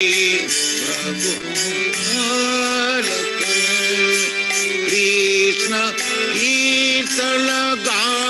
Krishna Kirtana Gana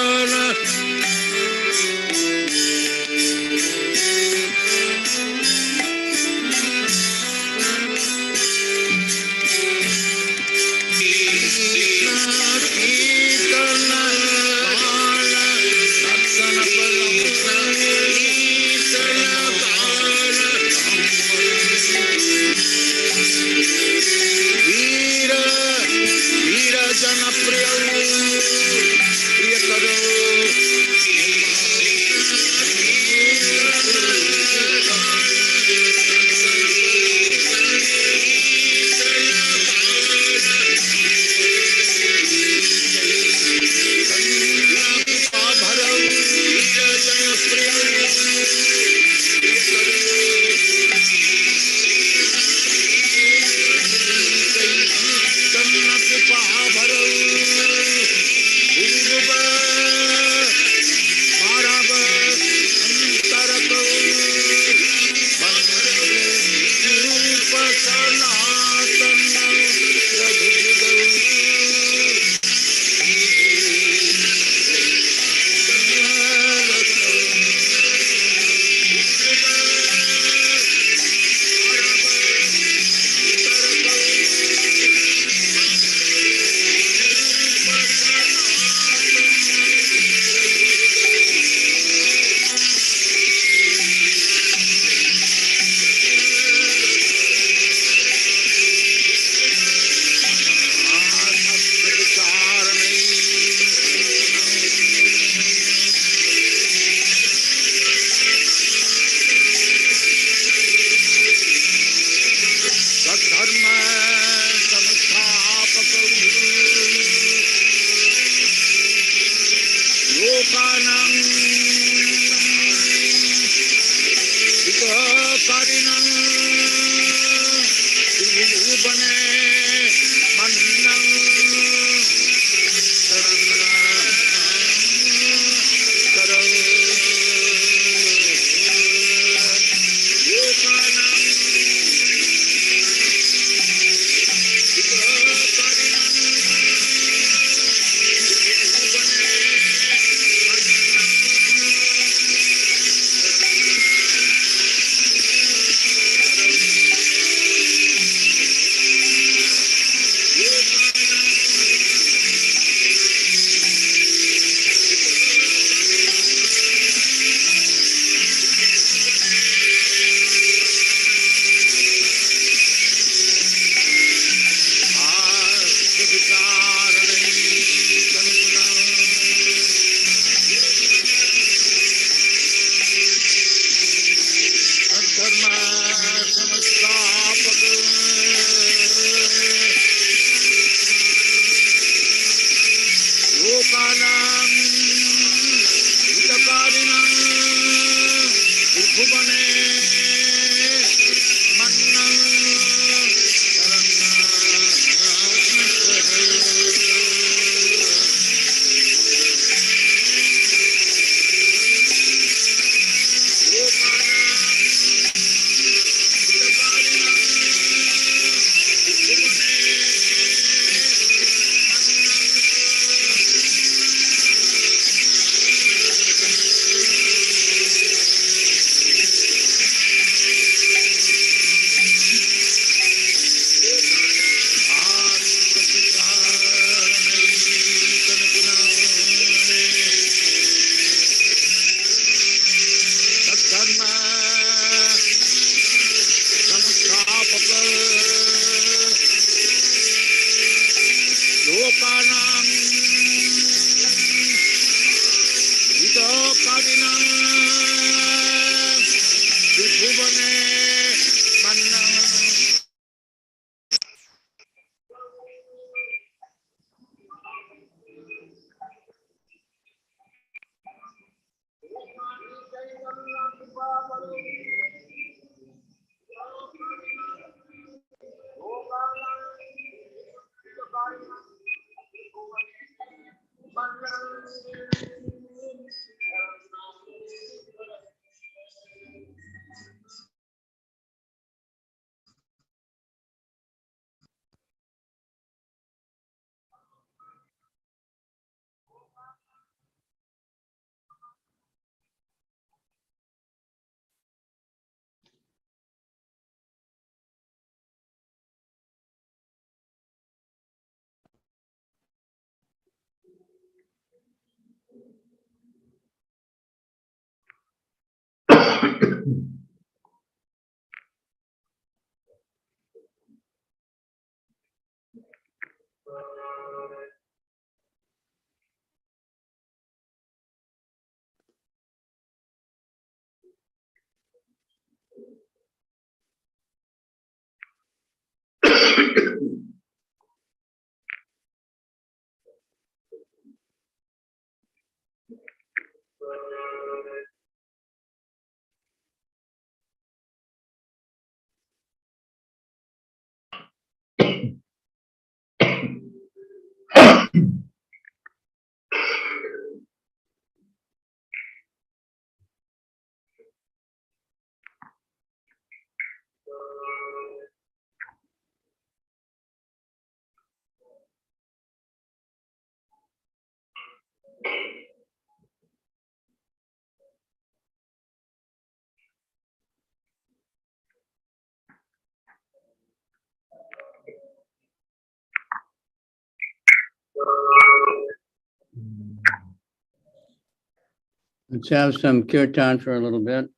Let's have some kirtan for a little bit.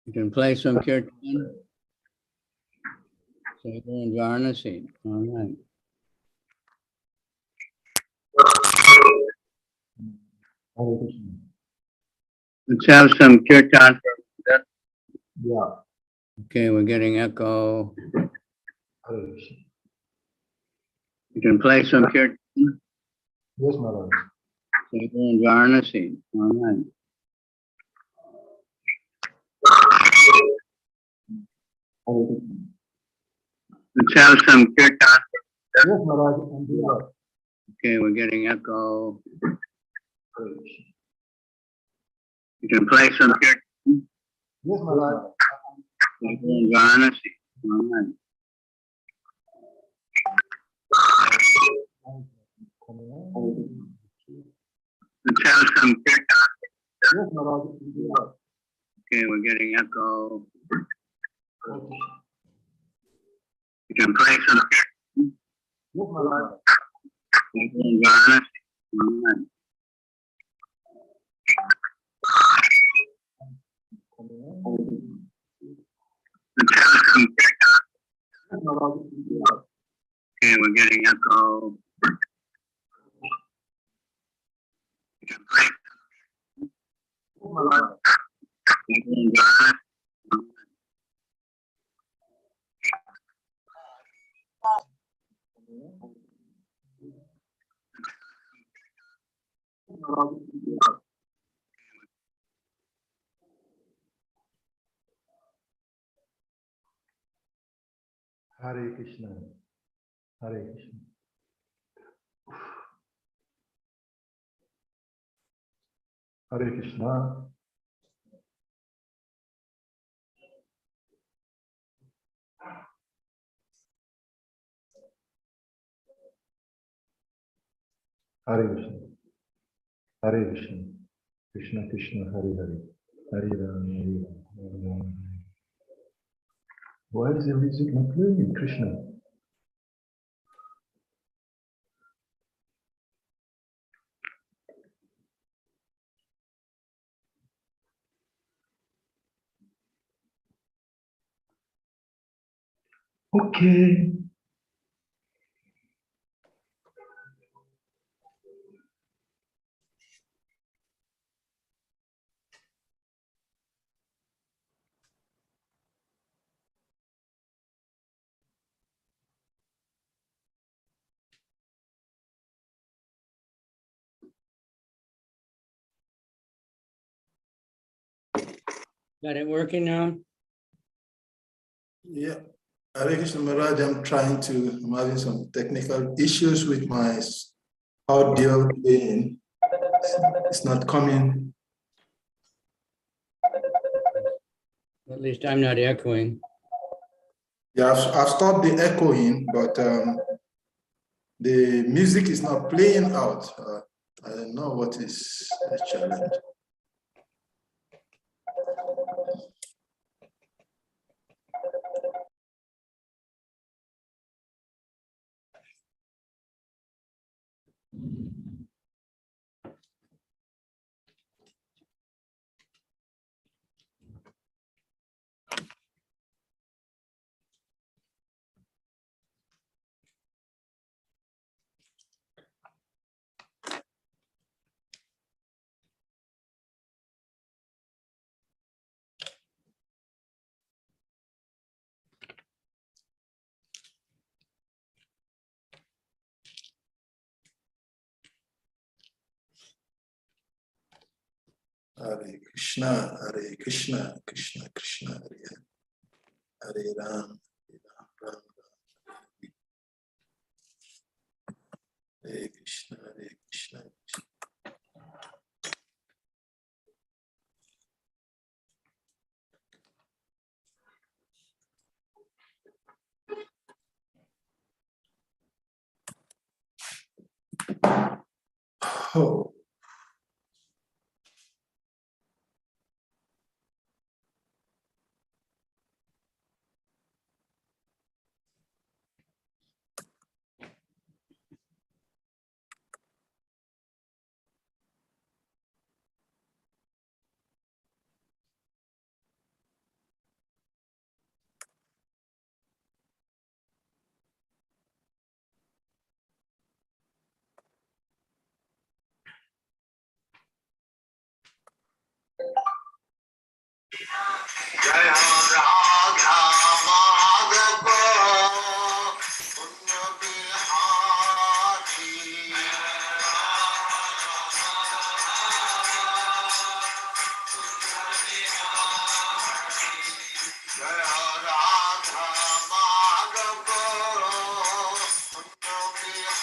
You can play some kirtan. Sable and Varanasi. All right. Let's have some kirtan for a little bit. Yeah. Okay, we're getting echo. You can play some kirtan. Yes, Maharaj. Sable and Varanasi. All right. Let's have some kirtan. Yes, Maharaj. Okay, we're getting echo. You can play some kirtan. Yes, Maharaj. Sable and Varanasi. All right. Let's have some kirtan. Yes, Maharaj. Okay, we're getting echo. You can play some kirtan. Yes, Maharaj. Sable and Varanasi. All right. Let's have some kirtan. Yes, Maharaj. Okay, we're getting echo. You can play Yes, Maharaj. Sable and Varanasi. Hare Krishna. Hare Krishna. Hare Krishna. Hare Krishna. Hare Krishna. Krishna Krishna Hare Hare. Hare Ram Hare Ram. Hare Ram. Why is the music not playing, Krishna? Okay. Got it working now? Yeah. Hare Krishna Maharaj, I'm having some technical issues with my audio playing. It's not coming. At least I'm not echoing. Yeah, I've stopped the echoing, but the music is not playing out. I don't know what is the challenge. Hare Krishna, Krishna Krishna, Hare Hare Ram, Ram Ram. Hare Krishna, Krishna. Oh. Jai Radha Madhava Punya Bihari Jai Radha Madhava Punya Bihari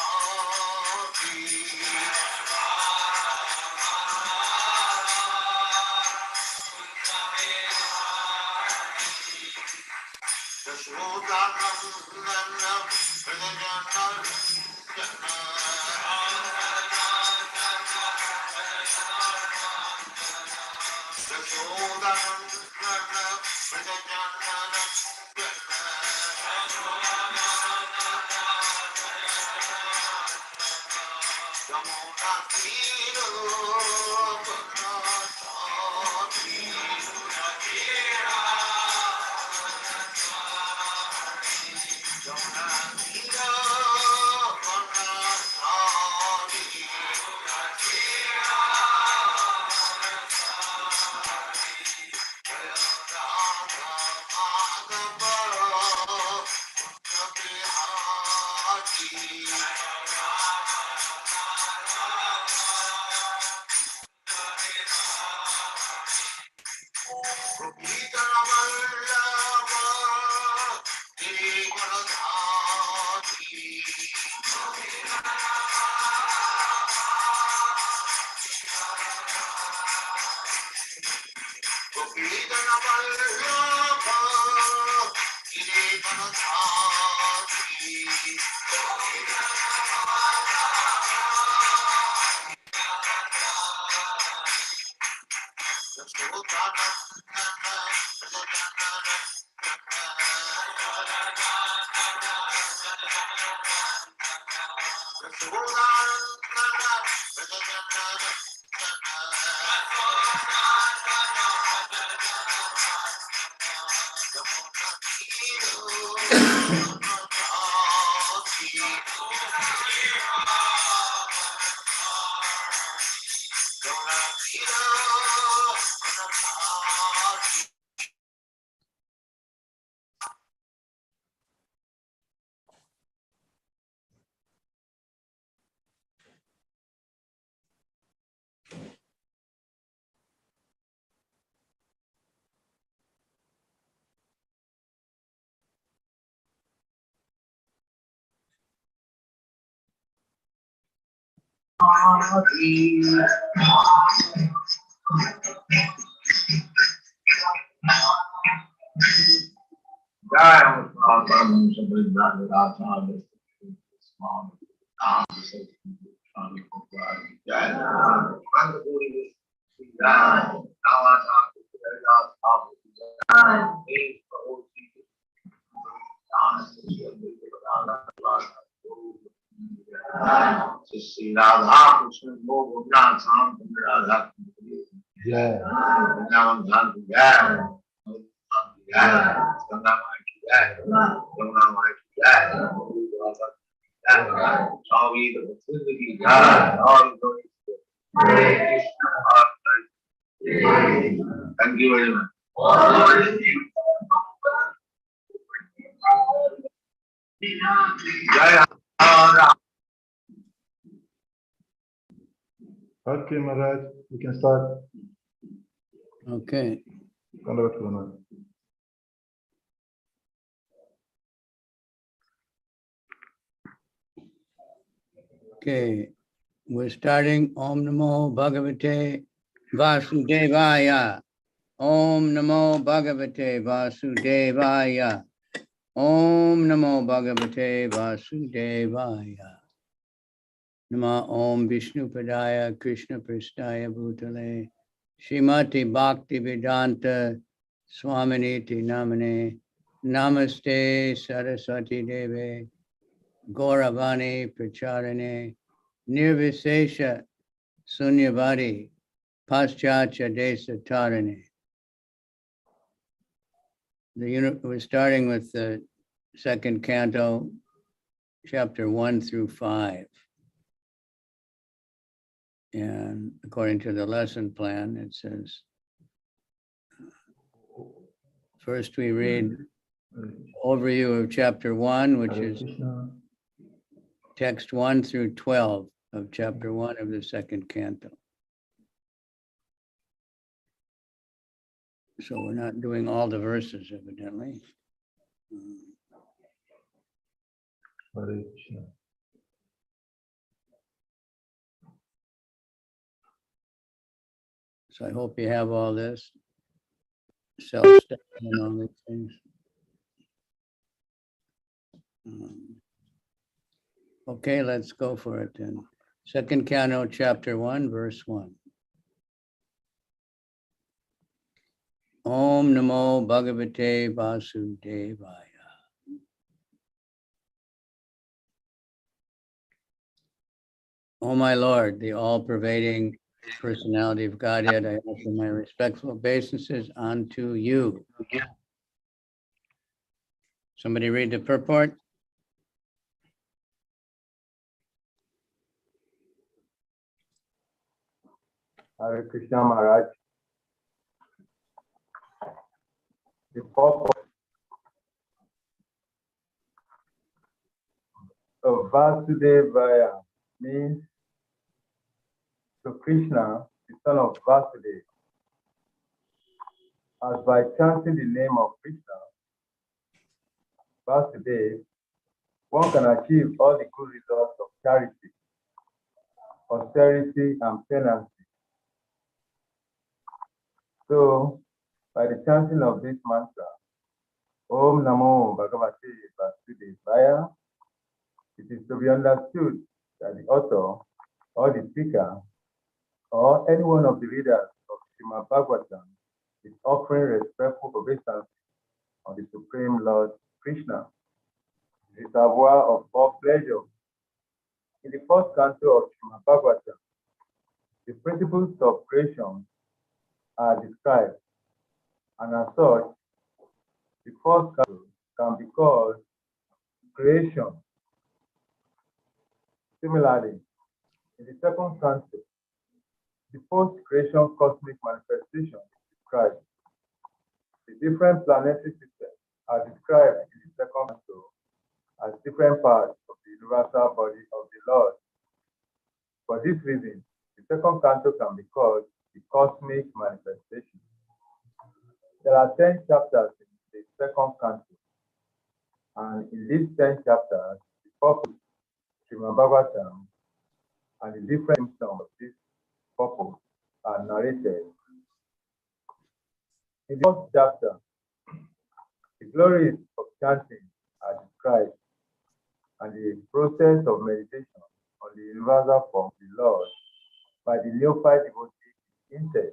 Radha Krishna Govinda Sam Radha Jai Vrindavan Dham Jai Jai Ganga Mai ki Jai Yamuna Mai ki Jai Swami the ki Jai all glory thank you very much. Jai Radha. Okay, Maharaj, we can start. Okay. Okay. We're starting Om Namo Bhagavate Vasudevaya. Om Namo Bhagavate Vasudevaya. Om Namo Bhagavate Vasudevaya. Nama Om Vishnu Padaya Krishna Prasthaya Bhutale Srimati Bhakti Vedanta Swaminiti Namane Namaste Saraswati Deve Gauravani Pracharane Nirvisesha Sunyavadi Paschatya Desa Tarane. We're starting with the second canto, chapter 1 through 5. And according to the lesson plan, it says, first we read overview of chapter 1, which is text 1 through 12 of chapter 1 of the second canto. So we're not doing all the verses, evidently. So I hope you have all this, self-study and all these things. Okay, let's go for it then. Second canto, chapter 1, verse 1. Om Namo Bhagavate Vasudevaya. O my Lord, the all-pervading personality of Godhead, I offer my respectful obeisances unto you. Somebody read the purport? Hare Krishna Maharaj. The purpose of Vasudevaya means to Krishna, the son of Vasudeva. As by chanting the name of Krishna, Vasudeva, one can achieve all the good results of charity, austerity, and penance. So, by the chanting of this mantra, Om Namo Bhagavate Vasudevaya, it is to be understood that the author or the speaker or any one of the readers of Srimad Bhagavatam is offering respectful obeisance on the Supreme Lord Krishna, the reservoir of all pleasure. In the first canto of Srimad Bhagavatam, the principles of creation are described, and as such, the first canto can be called creation. Similarly, in the second canto, the post-creation cosmic manifestation is described. The different planetary systems are described in the second canto as different parts of the universal body of the Lord. For this reason, the second canto can be called the cosmic manifestation. There are 10 chapters in the second canto, and in these 10 chapters, the purpose, Srimad Bhagavatam, and the different symptoms of this purpose are narrated. In the first chapter, the glories of chanting are described, and the process of meditation on the universal form of the Lord by the neophyte devotee is hinted.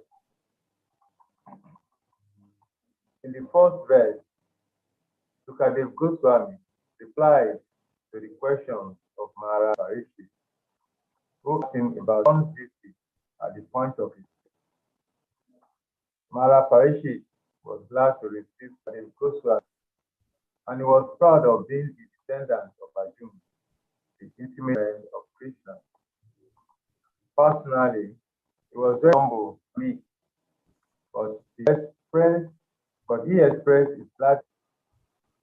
In the first verse, Sukadeva Goswami replied to the questions of Maharaj Parikshit, who asked him about one's duty at the point of his death. Maharaj Parikshit was glad to receive Sukadeva Goswami, and he was proud of being the descendant of Arjuna, the intimate friend of Krishna. Personally, he was very humble, meek, but he expressed his gladness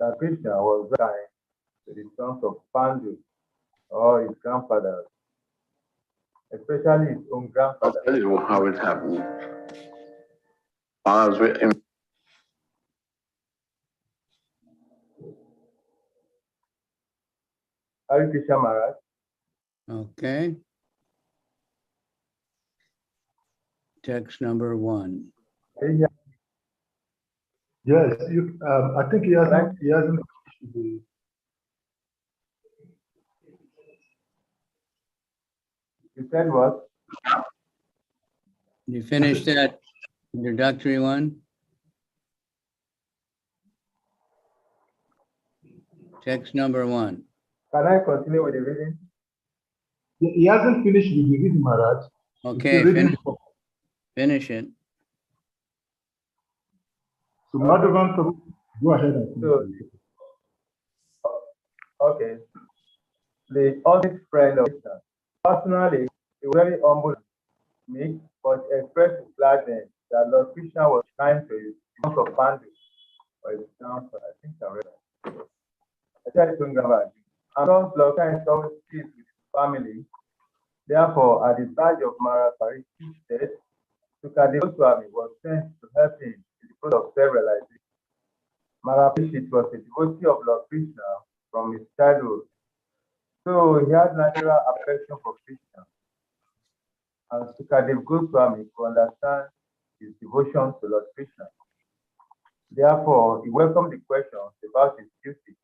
that Krishna was very kind to the sons of Pandu or his grandfathers, especially his own grandfather. I'll tell you how it happened. Hare Krishna Maharaj. Okay. Text number 1. Yes, I think he hasn't finished the. You said what? You finished that introductory one? Text number 1. Can I continue with the reading? He hasn't finished with the reading, Maharaj. Okay, finish it. So, Madhavan, go ahead and finish it. Okay. The honest friend of Krishna. Personally, he was very humble, meek, but expressed gladness that Lord Krishna was kind to him because of Pandu. Or his counsel, I think I read that. I tried to remember. And because Lord Krishna is always pleased with his family, therefore, at the badge of Mara Parish's death, Sukadeva Swami was sent to help him in the process of self-realization. Mara Parishit was a devotee of Lord Krishna from his childhood. So he had natural affection for Krishna. And Sukadeva Goswami could understand his devotion to Lord Krishna. Therefore, he welcomed the questions about his duty.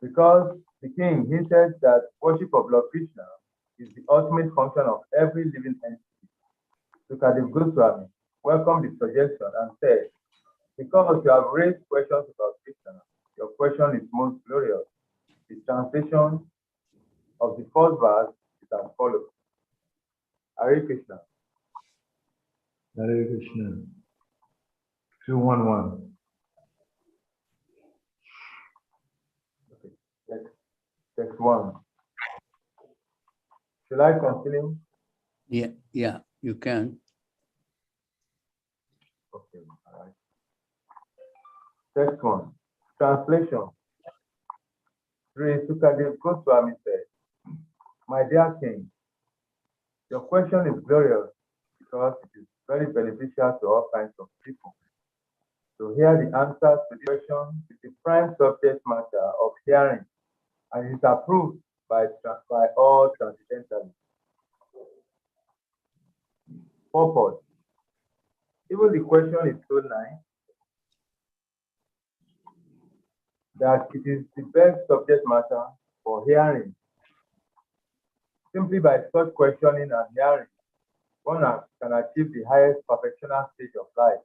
Because the king hinted that worship of Lord Krishna is the ultimate function of every living entity. Sukadeva Goswami welcomed the suggestion and said, because you have raised questions about Krishna, your question is most glorious. The translation of the first verse is as follows. Hare Krishna. Hare Krishna. 211. Okay. Text 1. Shall I continue? Yeah, you can. Okay, all right. Text 1. Translation. Sri Sukadeva Goswami said, my dear king, your question is glorious because it is very beneficial to all kinds of people. To hear the answer to the question is the prime subject matter of hearing and is approved by all transcendentalists. Purpose. Even the question is so nice that it is the best subject matter for hearing. Simply by such questioning and hearing, one can achieve the highest perfectional stage of life.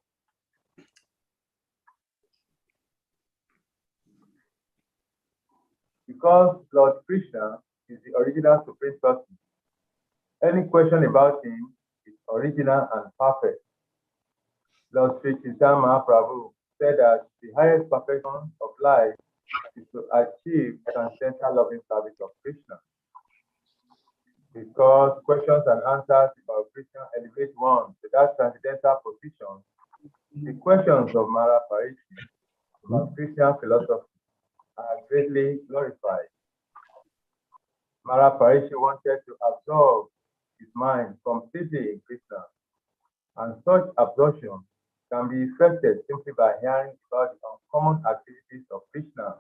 Because Lord Krishna is the original Supreme Person, any question about him is original and perfect. Lord Sri Chaitanya Mahaprabhu said that the highest perfection of life is to achieve transcendental loving service of Krishna. Because questions and answers about Krishna elevate one to that transcendental position, the questions of Mara Parishi about Christian philosophy are greatly glorified. Mara Parishi wanted to absorb his mind completely in Krishna, and such absorption can be effected simply by hearing about the uncommon activities of Krishna.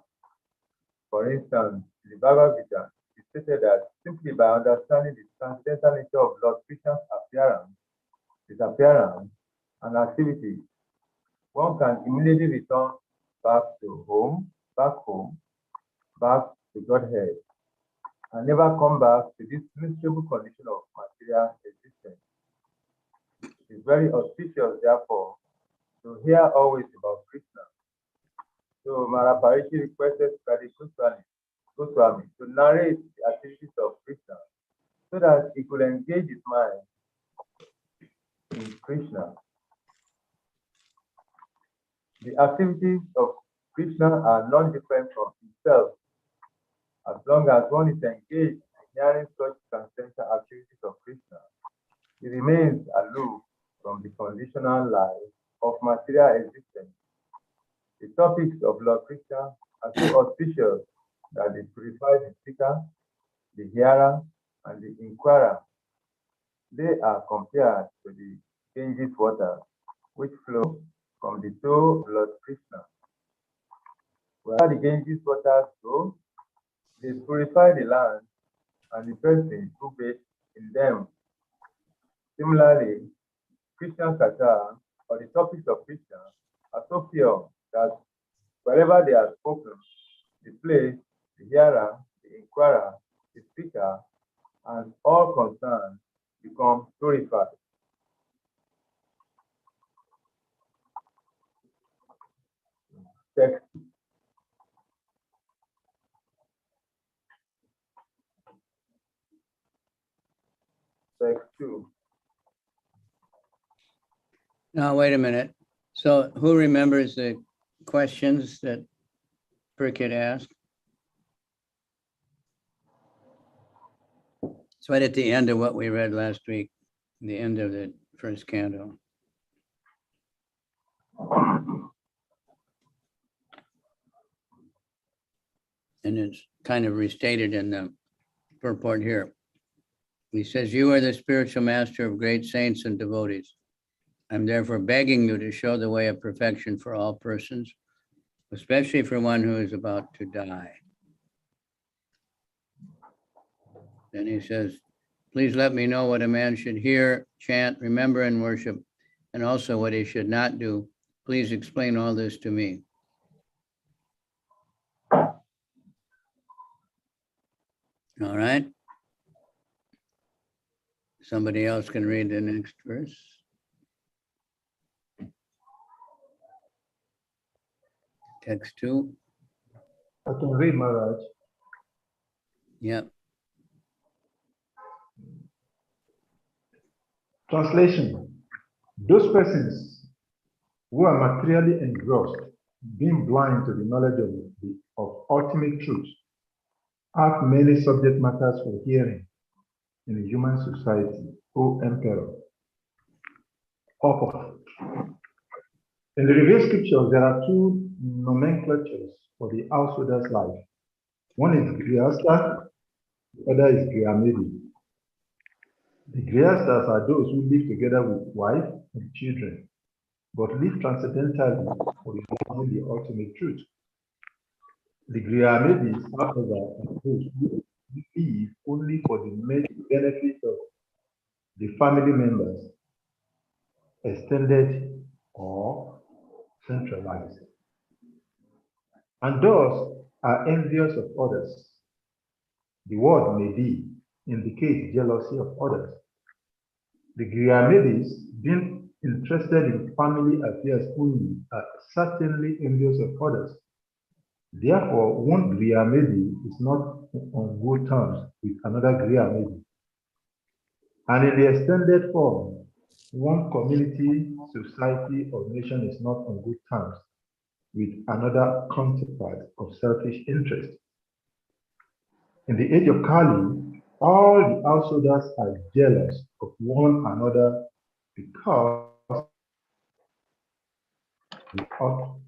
For instance, in the Bhagavad Gita, it stated that simply by understanding the transcendental nature of Lord Krishna's appearance, his appearance, and activities, one can immediately return back home, back to Godhead, and never come back to this miserable condition of material existence. It is very auspicious, therefore, to hear always about Krishna. So Mara Parishi requested Sukadeva Goswami to narrate the activities of Krishna so that he could engage his mind in Krishna. The activities of Krishna are non-different from himself. As long as one is engaged in hearing such transcendental activities of Krishna, he remains aloof from the conditional life of material existence. The topics of Lord Krishna are so auspicious that they purify the speaker, the hearer, and the inquirer, They are compared to the Ganges waters, which flow from the toe of Lord Krishna. Wherever the Ganges waters go, they purify the land and the person who bathes in them. Similarly, Christian Kata, or the topics of Krishna, are so pure that wherever they are spoken, the place, the hearer, the inquirer, the speaker, and all concerned become purified. Text. Text 2. Now, wait a minute. So who remembers the questions that Perkit asked? It's right at the end of what we read last week, the end of the first canto. And it's kind of restated in the purport here. He says, "You are the spiritual master of great saints and devotees. I'm therefore begging you to show the way of perfection for all persons, especially for one who is about to die." Then he says, "Please let me know what a man should hear, chant, remember, and worship, and also what he should not do. Please explain all this to me." All right. Somebody else can read the next verse. Text 2. I can read, Maharaj. Yep. Translation. Those persons who are materially engrossed, being blind to the knowledge of ultimate truth, have many subject matters for hearing in the human society, O Emperor. In the revealed scriptures, there are two nomenclatures for the householder's life. One is Grihastha, the other is Griyamedi. The Grihasthas are those who live together with wife and children, but live transcendentally for the ultimate truth. The Griyamedis, however, are those who live only for the benefit of the family members, extended or centralized, and thus are envious of others. The word may be indicate jealousy of others. The Griyamedis, being interested in family affairs only, are certainly envious of others. Therefore, one Griyamedi is not on good terms with another Griyamedi. And in the extended form, one community, society, or nation is not on good terms with another counterpart of selfish interest. In the age of Kali, all the householders are jealous of one another because of the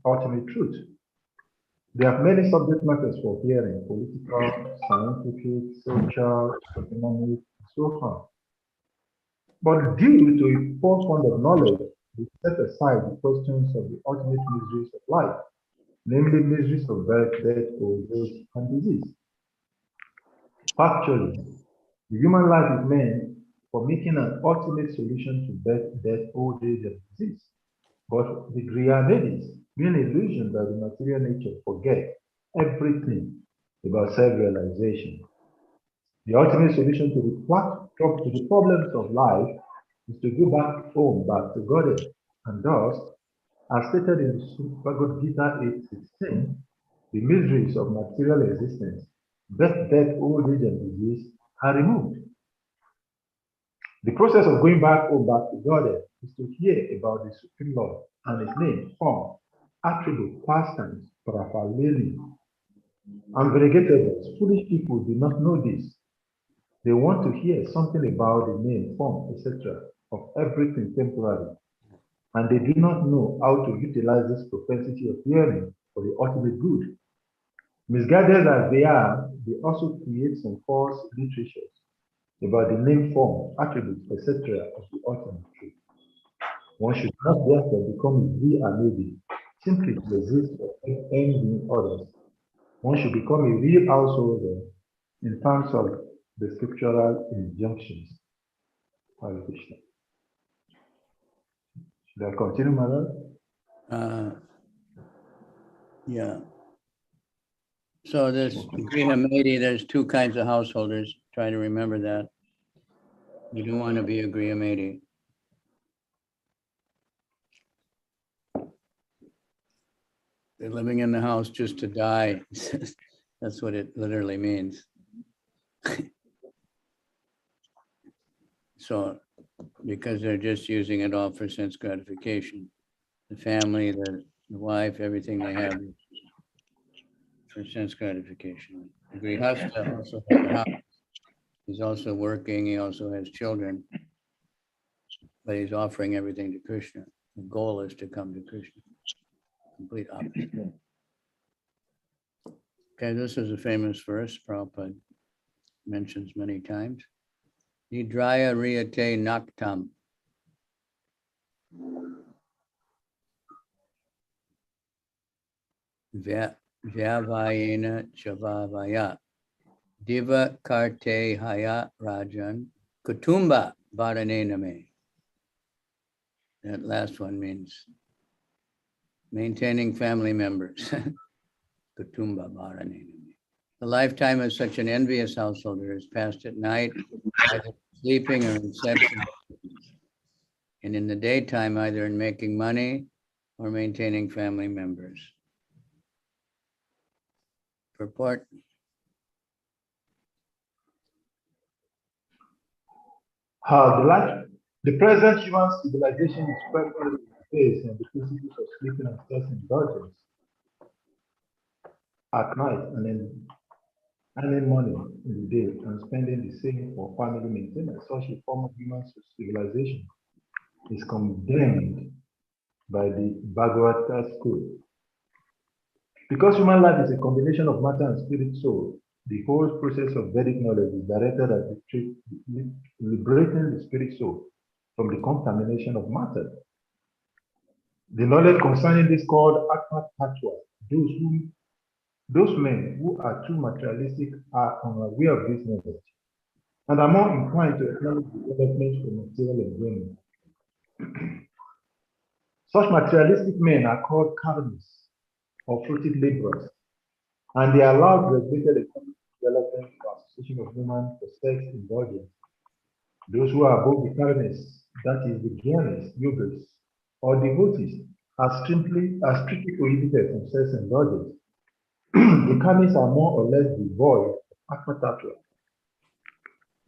ultimate truth. They have many subject matters for hearing: political, scientific, social, economic, and so on. But due to a false fund of knowledge, we set aside the questions of the ultimate miseries of life, namely miseries of birth, death, old age, and disease. Factually, the human life is meant for making an ultimate solution to birth, death, old age, and disease. But the Griyamedis, being illusioned by the material nature, forget everything about self-realization. The ultimate solution to the problems of life is to go back home, back to God. And thus, as stated in Bhagavad Gita 8:16, the miseries of material existence, birth, death, old age, and disease are removed. The process of going back home, back to God is to hear about the Supreme Lord and His name, form, attribute, pastimes, paraphernalia, and variegated. Foolish people do not know this. They want to hear something about the name, form, etc. of everything temporary, and they do not know how to utilize this propensity of hearing for the ultimate good. Misguided as they are, they also create some false literatures about the name, form, attributes, etc. of the ultimate truth. One should not therefore become a we and maybe simply to exist or envy others. One should become a real householder in terms of the scriptural injunctions. Hare Krishna. Should I continue, my Lord? Yeah. So this Grihamedi, there's two kinds of householders. Try to remember that. You don't want to be a Grihamedi. They're living in the house just to die. That's what it literally means. So, because they're just using it all for sense gratification. The family, the wife, everything they have is for sense gratification. The Grihastha also has a house. He's also working, he also has children, but he's offering everything to Krishna. The goal is to come to Krishna. Complete opposite. Okay, this is a famous verse Prabhupada mentions many times. Nidraya riyate naktam. Vyavayena chavavaya. Diva karte haya rajan. Kutumba varanename. That last one means maintaining family members. Kutumba varanename. The lifetime of such an envious householder is passed at night, either sleeping or in sex, and in the daytime, either in making money or maintaining family members. Purport. The present human civilization is prevalent based on the principles of sleeping and self-indulgence at night and then earning money in the day and spending the same for family maintenance. Such a form of human civilization is condemned by the Bhagavata school. Because human life is a combination of matter and spirit soul, the whole process of Vedic knowledge is directed at liberating the spirit soul from the contamination of matter. The knowledge concerning this called Atma Tattva. Those men who are too materialistic are unaware of this knowledge and are more inclined to acknowledge development for material enjoyment. Such materialistic men are called karmis, or fruited laborers, and they are allowed regulated economic development for association of women for sex indulgence. Those who are above the karmis, that is the jnanis, yogas, or devotees, are strictly prohibited from sex indulgence. The karmis are more or less devoid of Atma Tattva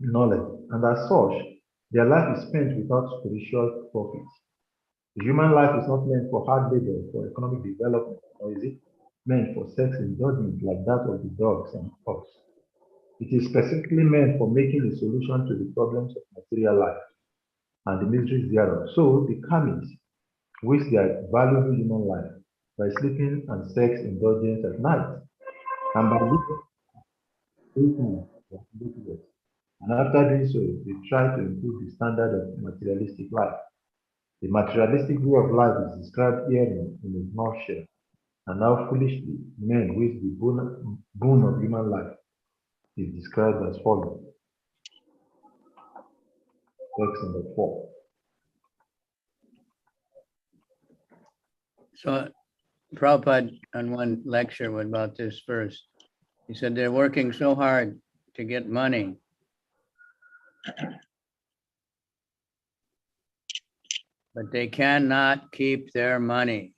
knowledge, and as such, their life is spent without spiritual profit. The human life is not meant for hard labor, for economic development, or is it meant for sex indulgence like that of the dogs and hogs? It is specifically meant for making a solution to the problems of material life and the miseries thereof. So the karmis waste their valuable human life by sleeping and sex indulgence at night, and by eating. And after doing so, they try to improve the standard of materialistic life. The materialistic way of life is described here in a nutshell, and how foolishly men waste the boon of human life is described as follows. Text number 4. So Prabhupada on one lecture about this verse, he said they're working so hard to get money. But they cannot keep their money.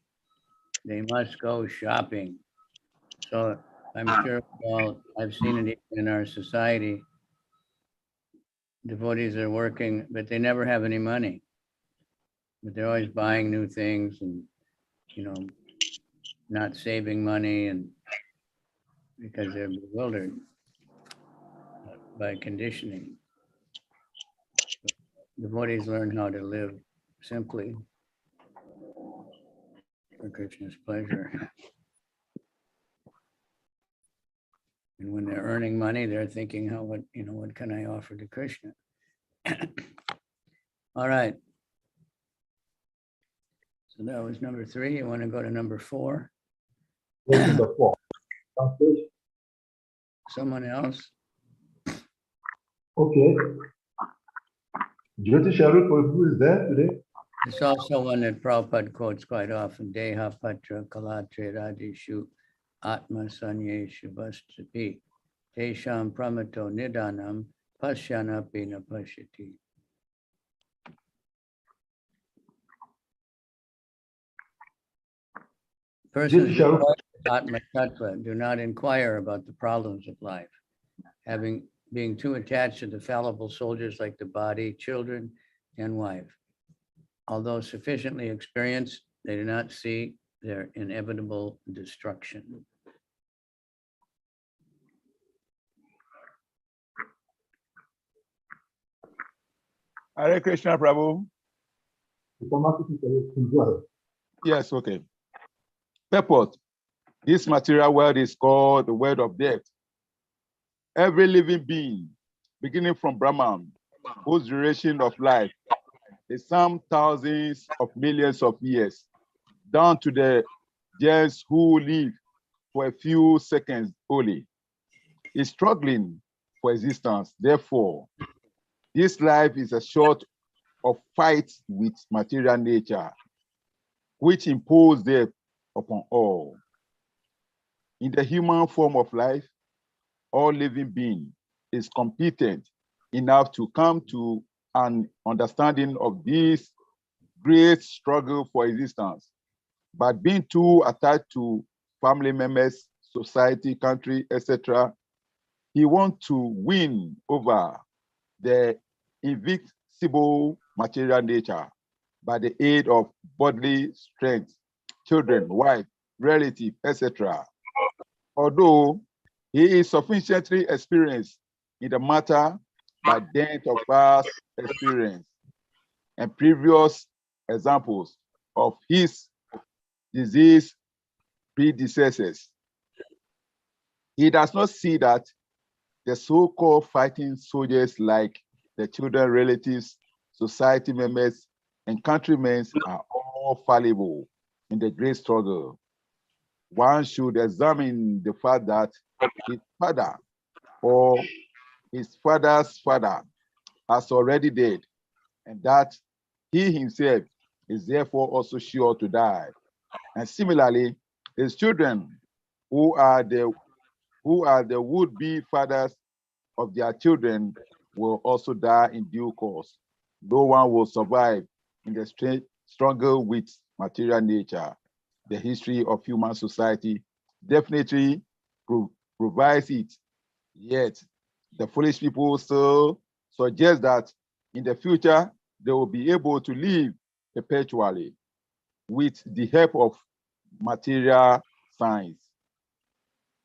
They must go shopping. So I'm sure, well, I've seen it in our society. Devotees are working, but they never have any money. But they're always buying new things and, not saving money, and because they're bewildered by conditioning. Devotees learn how to live simply for Krishna's pleasure. And when they're earning money, they're thinking, what can I offer to Krishna? All right. So that was number 3. You want to go to number 4? Yes, number 4. Translation. Someone else? Okay. Jyoti Sharu, who is there today? It's also one that Prabhupada quotes quite often. Deha patra kalatre radishu atma sanyeshu vastapi tesham pramato nidanam pashyanapi na pashyati. Persons Sharu. Atma Tattva do not inquire about the problems of life, being too attached to the fallible soldiers like the body, children, and wife. Although sufficiently experienced, they do not see their inevitable destruction. Hare Krishna, Prabhu. Yes, okay. Purport. This material world is called the world of death. Every living being, beginning from Brahman, whose duration of life is some thousands of millions of years, down to the giants who live for a few seconds only, is struggling for existence. Therefore, this life is a sort of fight with material nature, which imposes death upon all. In the human form of life, all living being is competent enough to come to an understanding of this great struggle for existence. But being too attached to family members, society, country, etc., he wants to win over the invincible material nature by the aid of bodily strength, children, wife, relative, etc. Although he is sufficiently experienced in the matter by dint of past experience and previous examples of his disease predecessors, he does not see that the so-called fighting soldiers like the children, relatives, society members, and countrymen are all fallible in the great struggle. One should examine the fact that his father or his father's father has already died, and that he himself is therefore also sure to die. And similarly, his children, who are the would-be fathers of their children, will also die in due course. No one will survive in the struggle with material nature. The history of human society definitely provides it. Yet, the foolish people still suggest that in the future, they will be able to live perpetually with the help of material science.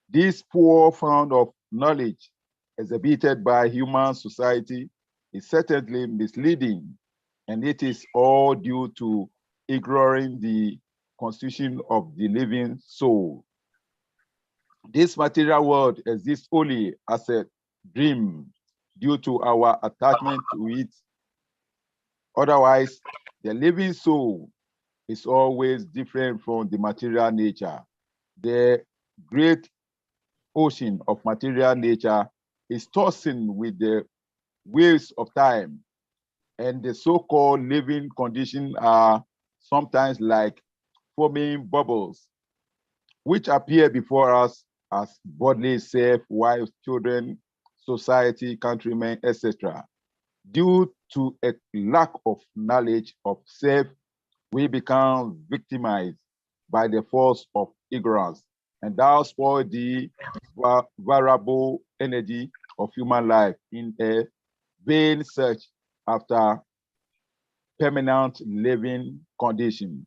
This poor fund of knowledge exhibited by human society is certainly misleading, and it is all due to ignoring the constitution of the living soul. This material world exists only as a dream due to our attachment to it. Otherwise, the living soul is always different from the material nature. The great ocean of material nature is tossing with the waves of time, and the so-called living conditions are sometimes like forming bubbles, which appear before us as bodily self, wives, children, society, countrymen, etc. Due to a lack of knowledge of self, we become victimized by the force of ignorance, and thou spoil the variable energy of human life in a vain search after permanent living conditions,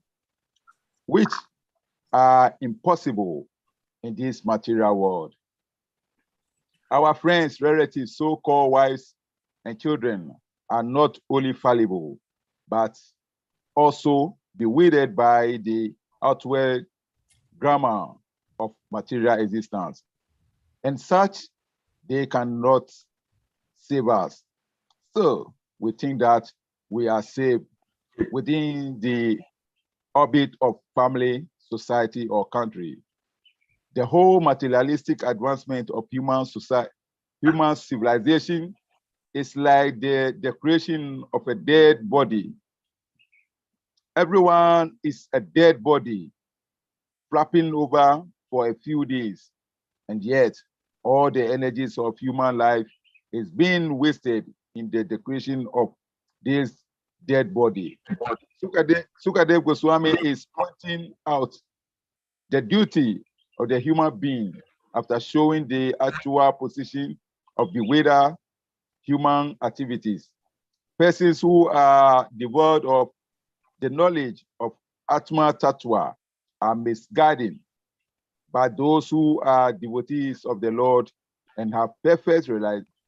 which are impossible in this material world. Our friends, relatives, so-called wives and children are not only fallible, but also bewildered by the outward grammar of material existence. and such they cannot save us. So we think that we are saved within the orbit of family, society, or country. The whole materialistic advancement of human society, human civilization is like the creation of a dead body. Everyone is a dead body, flapping over for a few days, and yet all the energies of human life is being wasted in the creation of this dead body. Sukadev Goswami is pointing out the duty of the human being after showing the actual position of bewildered human activities. Persons who are devoid of the knowledge of Atma Tattva are misguided, but those who are devotees of the Lord and have perfect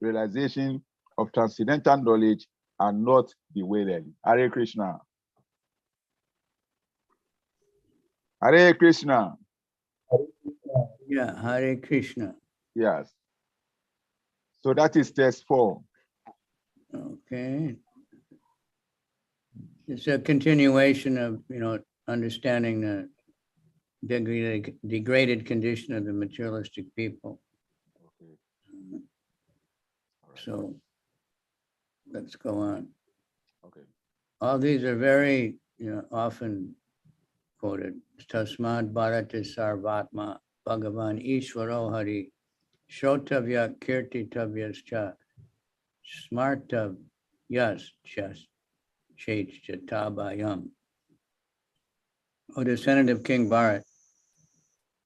realization of transcendental knowledge are not bewildered. Hare Krishna. Hare Krishna. Yeah, Hare Krishna. Yes. So that is test 4. Okay. It's a continuation of, understanding the degraded condition of the materialistic people. Okay. So let's go on. Okay. All these are very, often quoted. Tasmad Bharata Sarvatma Bhagavan Ishvaro Hari Shrotavya Kirtitavyascha Smartav Yas Chas Chetabayam. O descendant of King Bharat,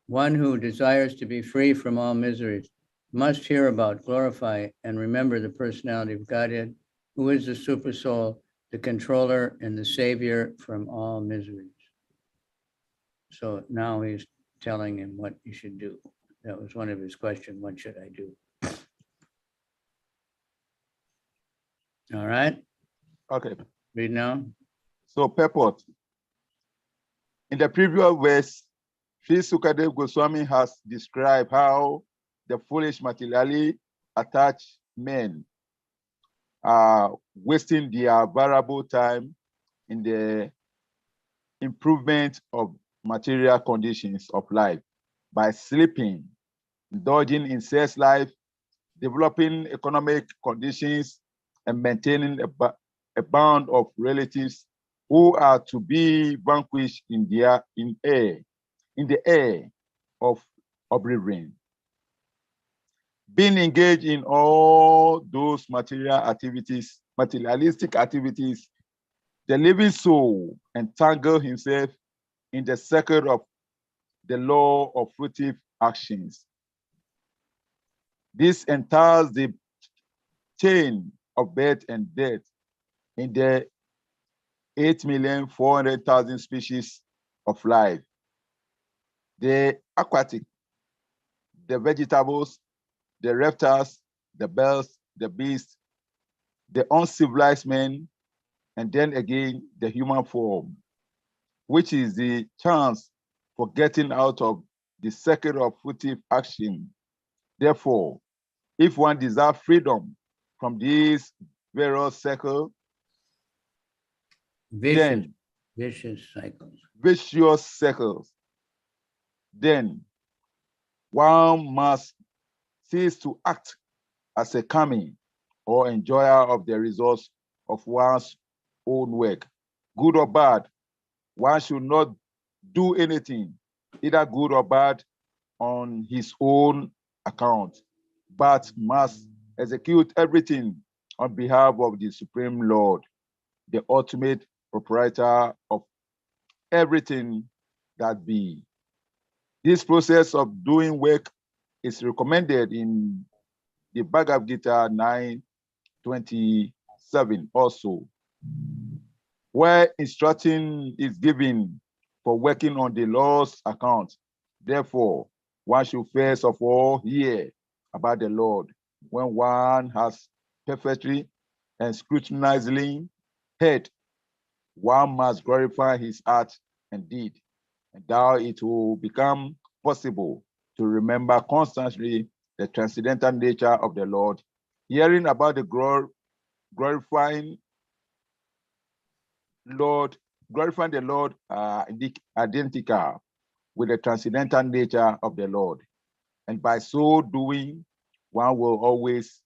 one who desires to be free from all miseries must hear about, glorify, and remember the personality of Godhead, who is the super soul, the controller, and the savior from all miseries. So now he's telling him what you should do. That was one of his questions. What should I do? All right. Okay. Read now. So purport. In the previous verse, Sri Sukadev Goswami has described how the foolish materially attached men are wasting their valuable time in the improvement of material conditions of life by sleeping, indulging in sex life, developing economic conditions, and maintaining a band of relatives who are to be vanquished in the air of oblivion. Being engaged in all those materialistic activities, the living soul entangles himself in the circle of the law of fruitive actions. This entails the chain of birth and death in the 8,400,000 species of life. The aquatic, the vegetables, the reptiles, the birds, the beasts, the uncivilized men, and then again the human form, which is the chance for getting out of the circle of fruitive action. Therefore, if one desires freedom from these various circles, vicious cycles, then one must cease to act as a kami or enjoyer of the results of one's own work. Good or bad, one should not do anything, either good or bad, on his own account, but must execute everything on behalf of the Supreme Lord, the ultimate proprietor of everything that be. This process of doing work is recommended in the Bhagavad Gita 9:27 also, where instruction is given for working on the Lord's account. Therefore, one should first of all hear about the Lord. When one has perfectly and scrutinizingly heard, one must glorify his art and deed, and thou it will become possible to remember constantly the transcendental nature of the Lord, hearing about the glorifying the Lord identical with the transcendental nature of the Lord. And by so doing, one will always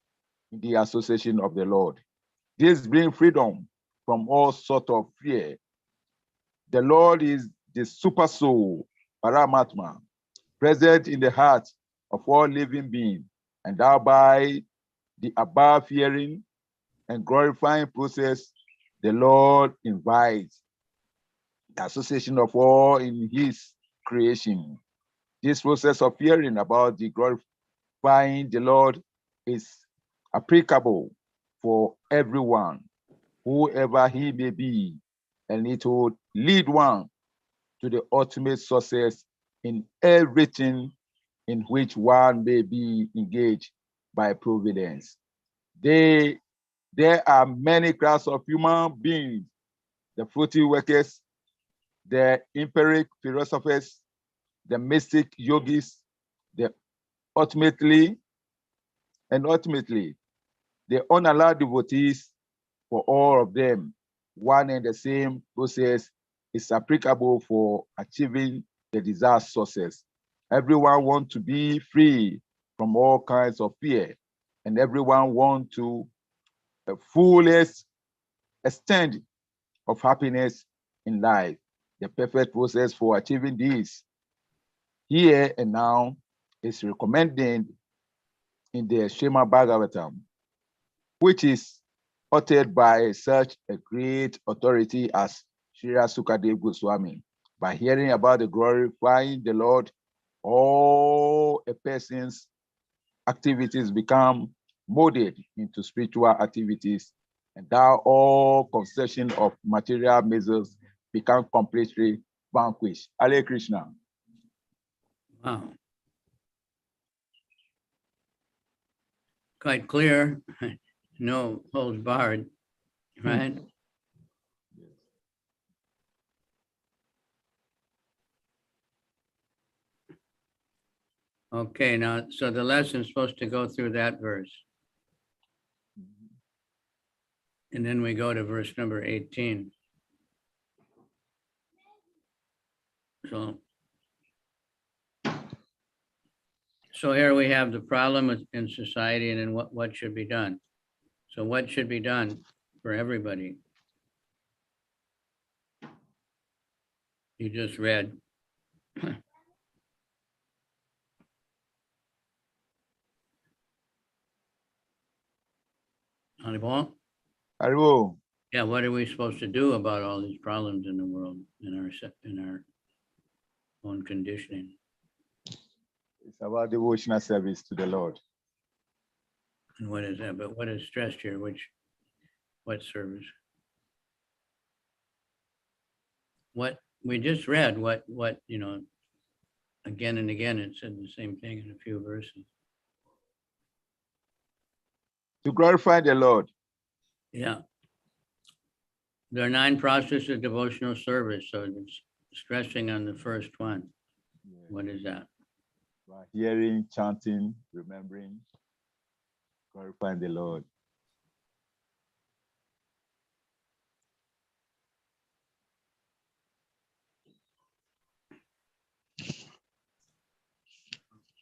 in the association of the Lord. This brings freedom from all sort of fear. The Lord is the super soul, Paramatma, present in the heart of all living beings, and thereby the above hearing and glorifying process, the Lord invites the association of all in his creation. This process of hearing about the glorifying the Lord is applicable for everyone, whoever he may be, and it will lead one to the ultimate success in everything in which one may be engaged by providence. There are many classes of human beings, the fruity workers, the empiric philosophers, the mystic yogis, ultimately, the unallowed devotees. For all of them, one and the same process is applicable for achieving the desired success. Everyone wants to be free from all kinds of fear, and everyone wants to the fullest extent of happiness in life. The perfect process for achieving this here and now is recommended in the Srimad Bhagavatam, which is uttered by such a great authority as Srila Sukadev Goswami. By hearing about the glorifying the Lord, all a person's activities become molded into spiritual activities, and thou all concession of material measures become completely vanquished. Hare Krishna. Wow. Quite clear, no holds barred, right? Okay, now, so the lesson's supposed to go through that verse. And then we go to verse number 18. So here we have the problem in society and then what should be done. So what should be done for everybody? You just read. Haribo? Haribo. Yeah, what are we supposed to do about all these problems in the world, in our own conditioning? It's about devotional service to the Lord. And what is that? But what is stressed here? What service? What we just read, what again and again, it said the same thing in a few verses. To glorify the Lord. Yeah. There are 9 processes of devotional service. So it's stressing on the first one. Yeah. What is that? By hearing, chanting, remembering, glorifying the Lord.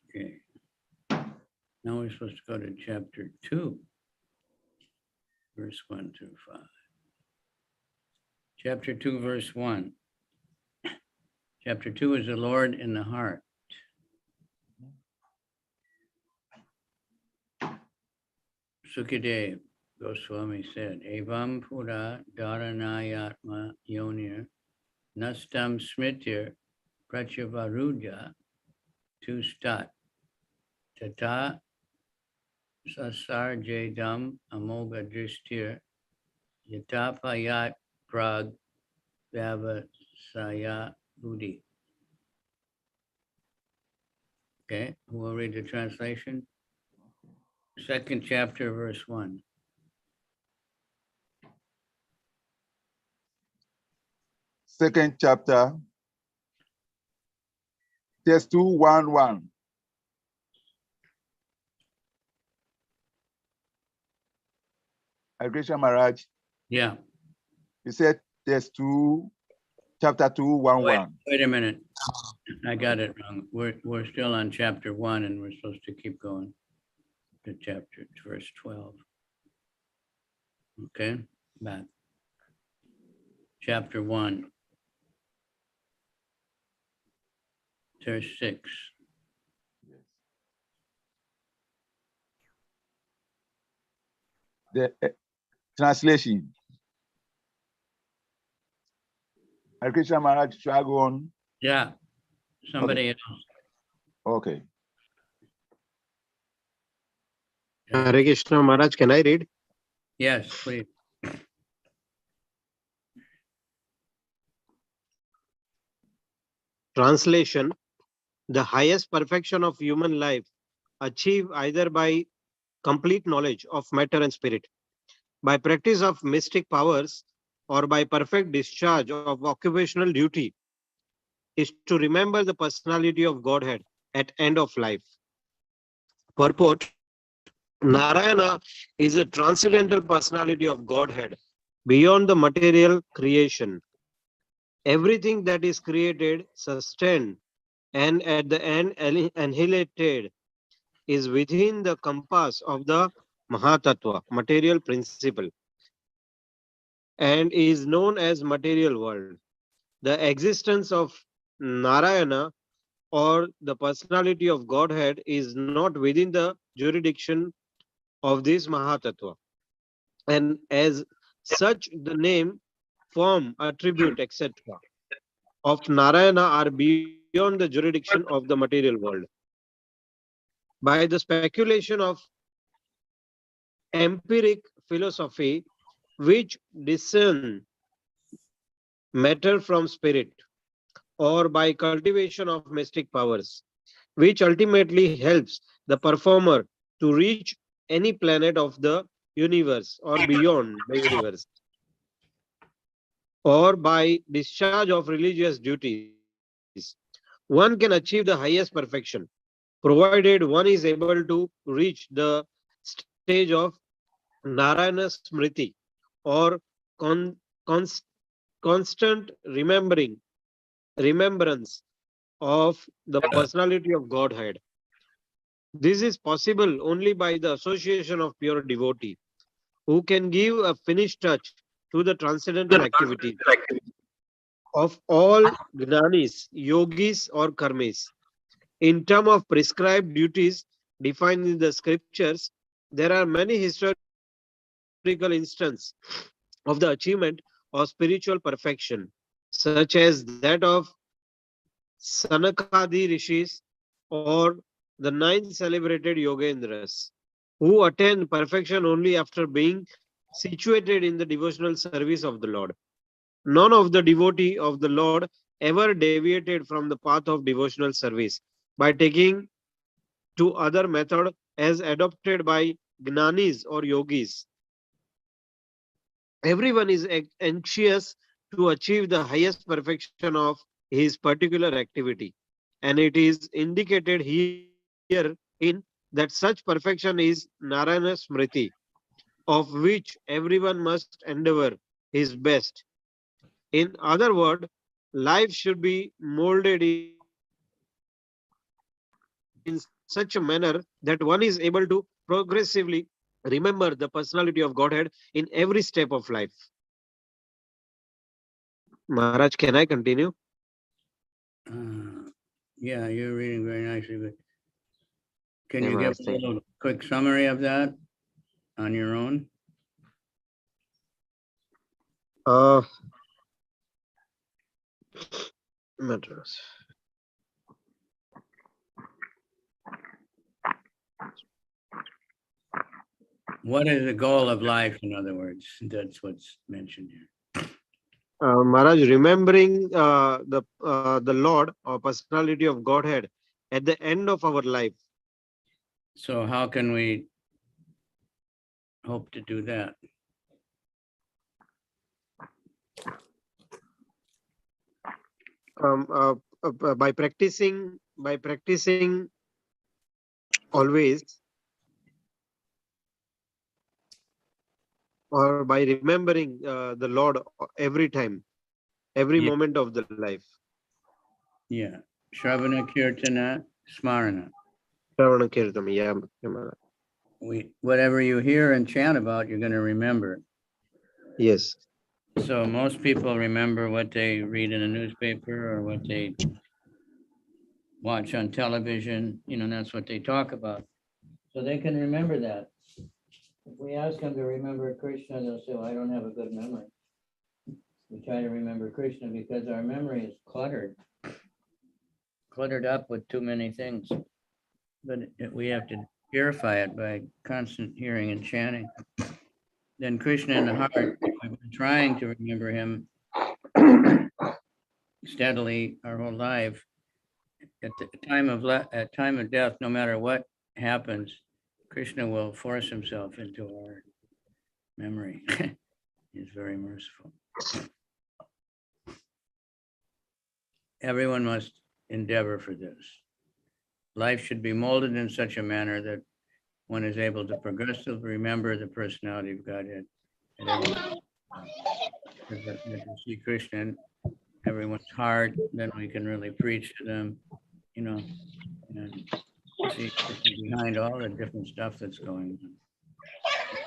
Okay. Now we're supposed to go to chapter 2, verse 1 through 5. Chapter 2, verse 1. Chapter 2 is the Lord in the heart. Sukadev Goswami said, Evam Pura Dharanayatma Yonir Nastam Smritir Prachavaruja Tu Stat Tata Sasarjedam Amoga Dristir Yatapayat Prag Vyavasaya Buddhi. Okay, we'll read the translation. 2nd chapter, verse 1. Second chapter, text 2:1:1. Hare Krishna Maharaj. Yeah. You said there's chapter 2:1:1. Wait a minute. I got it wrong. We're still on chapter 1 and we're supposed to keep going to verse 12. Okay, back. Chapter 1, verse 6. The translation. Hare Krishna Maharaj, shall I go on? Yeah, somebody else. Okay. Hare Krishna Maharaj, can I read? Yes, please. Translation: the highest perfection of human life achieved either by complete knowledge of matter and spirit, by practice of mystic powers, or by perfect discharge of occupational duty, is to remember the personality of Godhead at end of life. Purport: Narayana is a transcendental personality of Godhead beyond the material creation. Everything that is created, sustained, and at the end annihilated is within the compass of the Mahatattva, material principle, and is known as material world. The existence of Narayana or the personality of Godhead is not within the jurisdiction of this Mahatattva. And as such, the name, form, attribute, etc. of Narayana are beyond the jurisdiction of the material world. By the speculation of empiric philosophy, which discern matter from spirit, or by cultivation of mystic powers, which ultimately helps the performer to reach any planet of the universe or beyond the universe, or by discharge of religious duties, one can achieve the highest perfection, provided one is able to reach the stage of Narayana Smriti, or constant remembrance of the personality of Godhead. This is possible only by the association of pure devotee, who can give a finished touch to the transcendental activity of all gnanis, yogis, or karmis. In terms of prescribed duties defined in the scriptures, there are many historical instances of the achievement of spiritual perfection, such as that of Sanakadi rishis or the 9 celebrated Yogendras, who attain perfection only after being situated in the devotional service of the Lord. None of the devotee of the Lord ever deviated from the path of devotional service by taking to other method as adopted by Gnanis or Yogis. Everyone is anxious to achieve the highest perfection of his particular activity, and it is indicated here in that such perfection is Narayana Smriti, of which everyone must endeavor his best. In other words, life should be molded in such a manner that one is able to progressively remember the personality of Godhead in every step of life. Maharaj, can I continue? Yeah, you're reading very nicely, but can you Maharaj, give a little quick summary of that on your own? Matters. What is the goal of life, in other words? That's what's mentioned here. Maharaj, remembering the Lord or personality of Godhead at the end of our life. So how can we hope to do that? By practicing always or by remembering the Lord every time, every Yeah. moment of the life. Yeah. Shravana Kirtana Smarana. Shravana Kirtam, yeah, Maharaj. Whatever you hear and chant about, you're going to remember. Yes. So most people remember what they read in a newspaper or what they watch on television. That's what they talk about. So they can remember that. If we ask them to remember Krishna, they'll say, well, I don't have a good memory. We try to remember Krishna because our memory is cluttered up with too many things. But we have to purify it by constant hearing and chanting. Then Krishna in the heart, we've been trying to remember him steadily our whole life. At the time of death, no matter what happens, Krishna will force himself into our memory. He's very merciful. Everyone must endeavor for this. Life should be molded in such a manner that one is able to progressively remember the personality of Godhead. If we see Krishna in everyone's heart, then we can really preach to them, and see behind all the different stuff that's going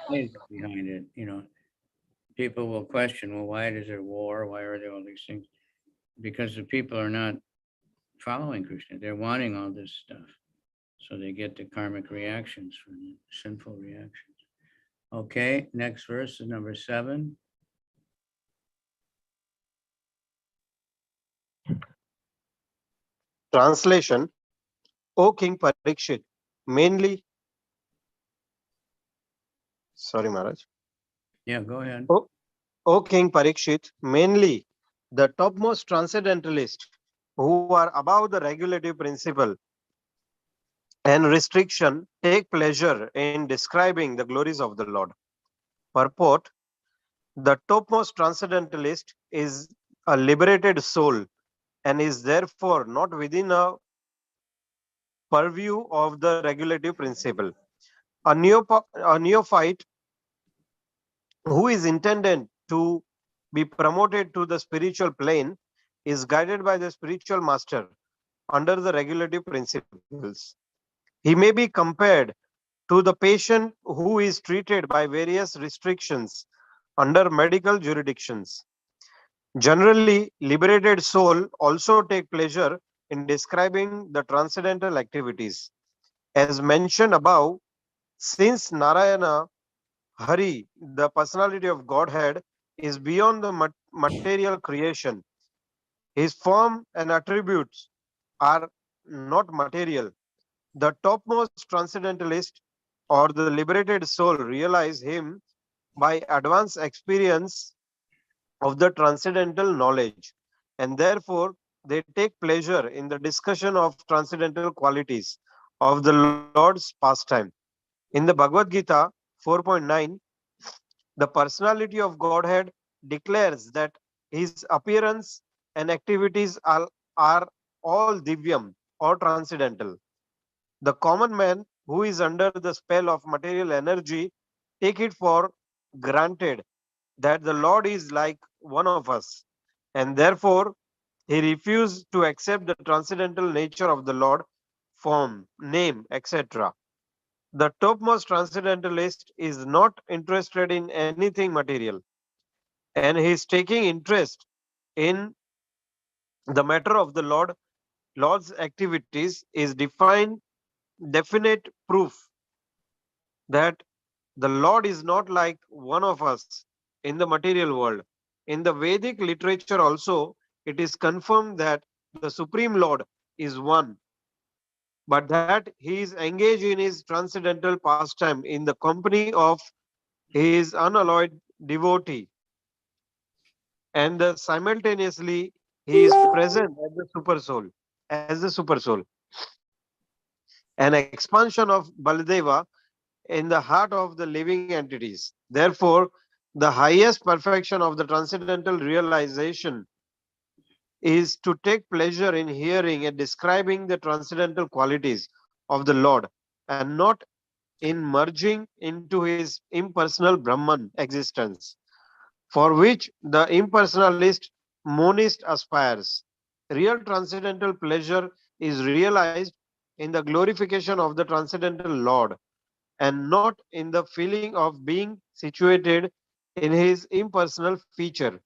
on. Behind it, people will question, well, why is there war? Why are there all these things? Because the people are not following Krishna. They're wanting all this stuff. So they get the karmic reactions from it, sinful reactions. Okay, next verse is number 7. Translation: O King Parikshit, mainly, sorry Maharaj. Yeah, go ahead. O King Parikshit, mainly the topmost transcendentalists who are above the regulative principle and restriction take pleasure in describing the glories of the Lord. Purport: the topmost transcendentalist is a liberated soul and is therefore not within a purview of the regulative principle. A neophyte who is intended to be promoted to the spiritual plane is guided by the spiritual master under the regulative principles. He may be compared to the patient who is treated by various restrictions under medical jurisdictions. Generally, liberated soul also take pleasure in describing the transcendental activities. As mentioned above, since Narayana, Hari, the personality of Godhead, is beyond the material creation, his form and attributes are not material. The topmost transcendentalist or the liberated soul realize him by advanced experience of the transcendental knowledge, and therefore they take pleasure in the discussion of transcendental qualities of the Lord's pastime. In the Bhagavad Gita 4.9, the personality of Godhead declares that his appearance and activities are all divyam or transcendental. The common man who is under the spell of material energy take it for granted that the Lord is like one of us, and therefore he refused to accept the transcendental nature of the Lord, form, name, etc. The topmost transcendentalist is not interested in anything material, and he is taking interest in the matter of the Lord's activities is definite proof that the Lord is not like one of us in the material world. In the Vedic literature also, it is confirmed that the Supreme Lord is one, but that he is engaged in his transcendental pastime in the company of his unalloyed devotee, and simultaneously he is present as the super soul, an expansion of Baladeva in the heart of the living entities. Therefore, the highest perfection of the transcendental realization is to take pleasure in hearing and describing the transcendental qualities of the Lord and not in merging into his impersonal Brahman existence, for which the impersonalist monist aspires. Real transcendental pleasure is realized in the glorification of the transcendental Lord, and not in the feeling of being situated in his impersonal feature.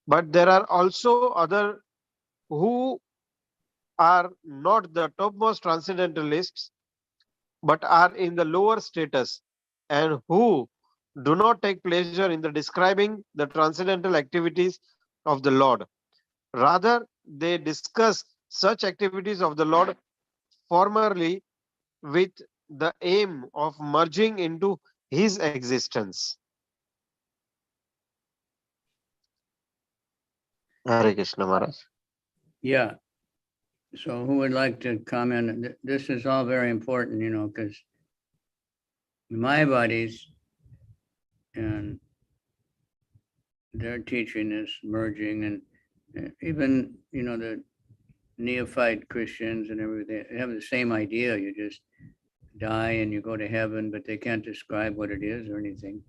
But there are also others who are not the topmost transcendentalists, but are in the lower status, and who do not take pleasure in the describing the transcendental activities of the Lord. Rather, they discuss such activities of the Lord formerly with the aim of merging into his existence. Hare Krishna Maharaj. Yeah. So who would like to comment? This is all very important, because my buddies and their teaching is merging, and even, the neophyte Christians and everything have the same idea. You just die and you go to heaven, but they can't describe what it is or anything.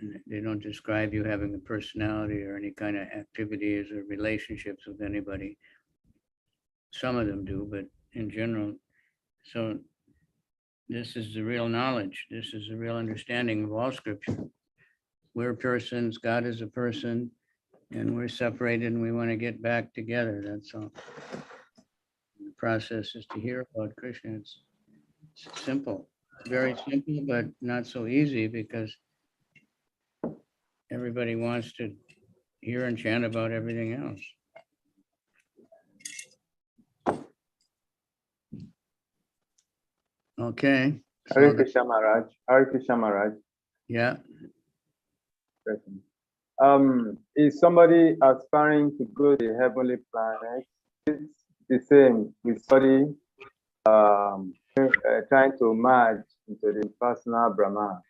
And they don't describe you having a personality or any kind of activities or relationships with anybody. Some of them do, but in general. So this is the real knowledge. This is the real understanding of all scripture. We're persons, God is a person, and we're separated and we want to get back together. That's all. The process is to hear about Krishna. It's simple, very simple, but not so easy because everybody wants to hear and chant about everything else. Okay. Hare Krishna Maharaj. Hare Krishna Maharaj. Yeah. Is somebody aspiring to go to the heavenly planet? It's the same with somebody trying to merge into the personal Brahman.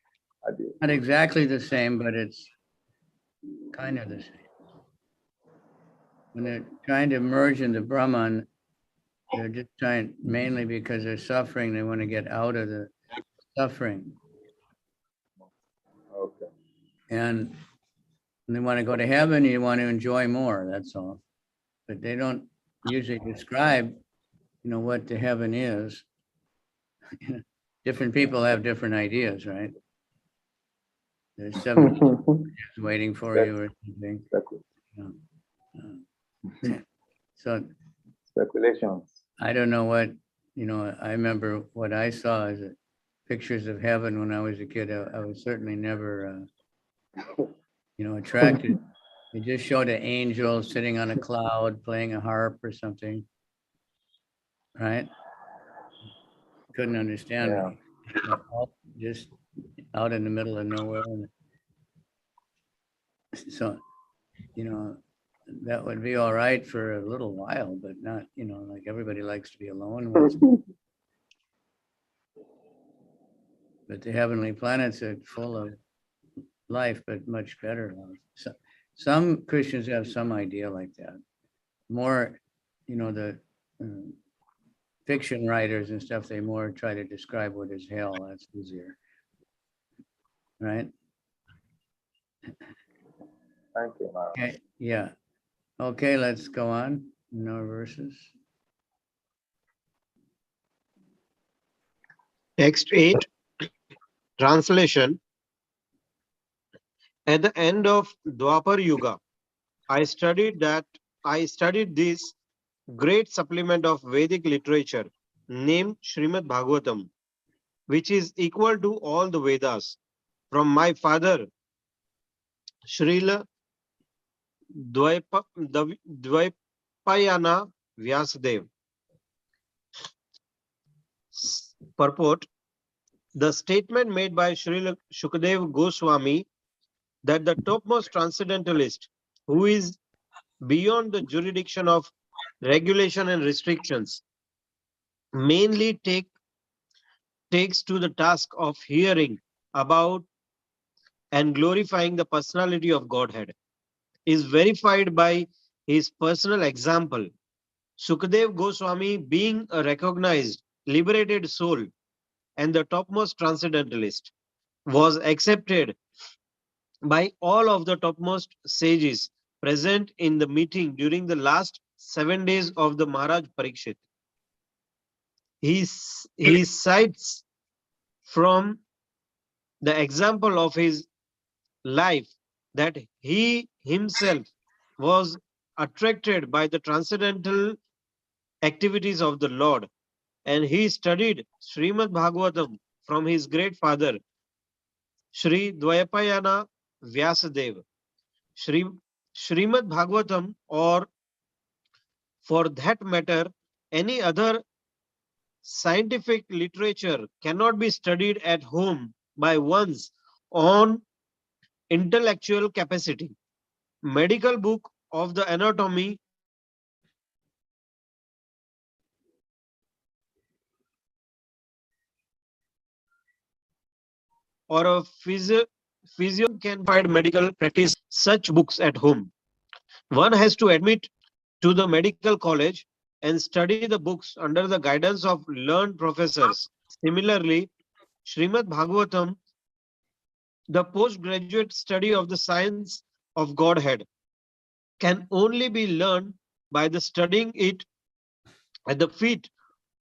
Not exactly the same, but it's kind of the same. When they're trying to merge into Brahman, they're just trying, mainly because they're suffering, they want to get out of the suffering. Okay. And they want to go to heaven, you want to enjoy more, that's all. But they don't usually describe, what the heaven is. Different people have different ideas, right? There's 7 years waiting for you or something. So Speculations. I don't know what, I remember what I saw as pictures of heaven when I was a kid. I was certainly never, attracted. They just showed an angel sitting on a cloud playing a harp or something, right? Couldn't understand me. Just out in the middle of nowhere. So, that would be all right for a little while, but not, like everybody likes to be alone. But the heavenly planets are full of life, but much better life. So, some Christians have some idea like that. More, the fiction writers and stuff, they more try to describe what is hell. That's easier, right? Thank you, Maharaj. Okay. Yeah. Okay, let's go on in our verses. Text 8, translation. At the end of Dwapar Yuga, I studied this great supplement of Vedic literature named Srimad Bhagavatam, which is equal to all the Vedas, from my father, Srila Dvaipayana Vyasadev. Purport: the statement made by Srila Shukadev Goswami that the topmost transcendentalist, who is beyond the jurisdiction of regulation and restrictions, mainly takes to the task of hearing about and glorifying the personality of Godhead, is verified by his personal example. Sukadev Goswami, being a recognized, liberated soul, and the topmost transcendentalist, was accepted by all of the topmost sages present in the meeting during the last 7 days of the Maharaj Parikshit. He cites from the example of his life that he himself was attracted by the transcendental activities of the Lord, and he studied Srimad Bhagavatam from his great father, Sri Dvayapayana Vyasadeva. Srimad Bhagavatam, or for that matter, any other scientific literature, cannot be studied at home by one's own intellectual capacity. Medical book of the anatomy or a physio can find medical practice such books at home. One has to admit to the medical college and study the books under the guidance of learned professors. Similarly, Srimad Bhagavatam, the postgraduate study of the science of Godhead, can only be learned by the studying it at the feet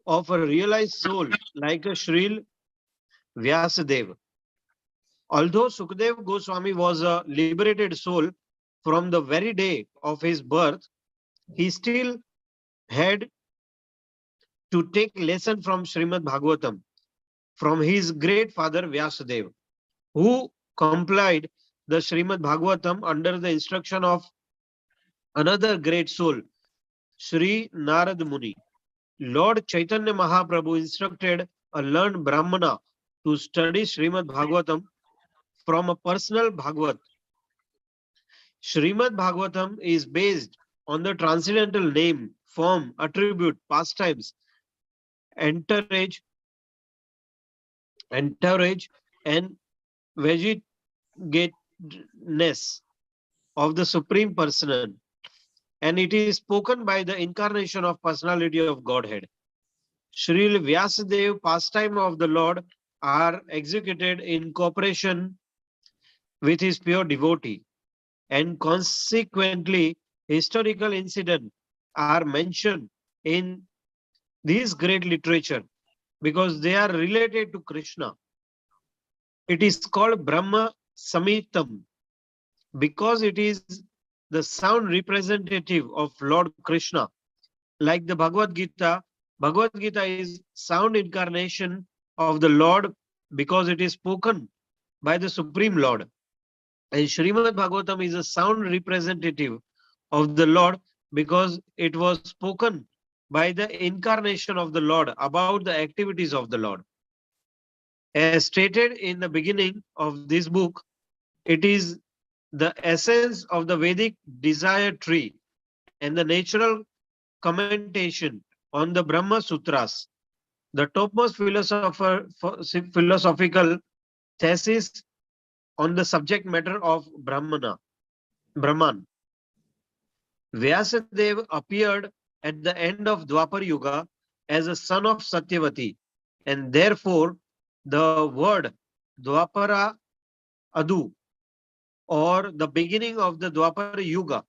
of a realized soul like a Sril Vyasadeva. Although Sukadeva Goswami was a liberated soul from the very day of his birth, he still had to take lesson from Srimad Bhagavatam from his great father Vyasadeva, who complied the Srimad Bhagavatam under the instruction of another great soul, Sri Narad Muni. Lord Chaitanya Mahaprabhu instructed a learned Brahmana to study Srimad Bhagavatam from a personal Bhagavat. Srimad Bhagavatam is based on the transcendental name, form, attribute, pastimes, entourage, and vegetateness of the Supreme Person, and it is spoken by the incarnation of personality of Godhead. Srila Vyasadeva pastime of the Lord are executed in cooperation with his pure devotee, and consequently historical incidents are mentioned in this great literature because they are related to Krishna. It is called Brahma Samitam because it is the sound representative of Lord Krishna. Like the Bhagavad Gita is sound incarnation of the Lord because it is spoken by the Supreme Lord. And Srimad Bhagavatam is a sound representative of the Lord because it was spoken by the incarnation of the Lord about the activities of the Lord. As stated in the beginning of this book, it is the essence of the Vedic desire tree and the natural commentation on the Brahma Sutras, the topmost philosophical thesis on the subject matter of Brahman. Vyasadeva appeared at the end of Dwapar Yuga as a son of Satyavati, and therefore the word Dwapara Adu, or the beginning of the Dwapar Yuga,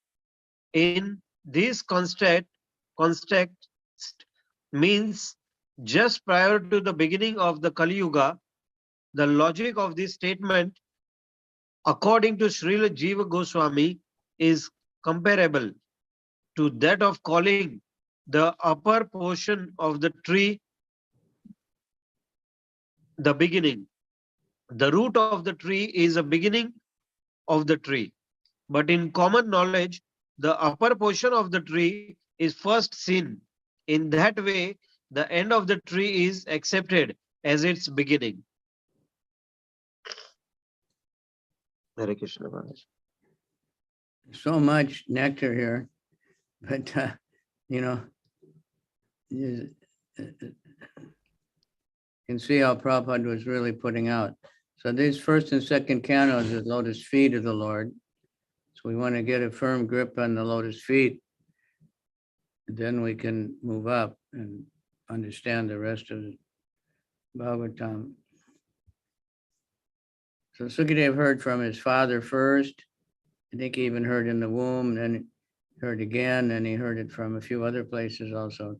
in this context means just prior to the beginning of the Kali Yuga. The logic of this statement, according to Srila Jiva Goswami, is comparable to that of calling the upper portion of the tree the beginning. The root of the tree is a beginning of the tree. But in common knowledge, the upper portion of the tree is first seen. In that way, the end of the tree is accepted as its beginning. Hare Krishna Maharaj. So much nectar here, but you can see how Prabhupada was really putting out. So these first and second cantos is lotus feet of the Lord. So we want to get a firm grip on the lotus feet. Then we can move up and understand the rest of Bhagavatam. So Sukadev heard from his father first. I think he even heard in the womb, then heard again, and he heard it from a few other places also.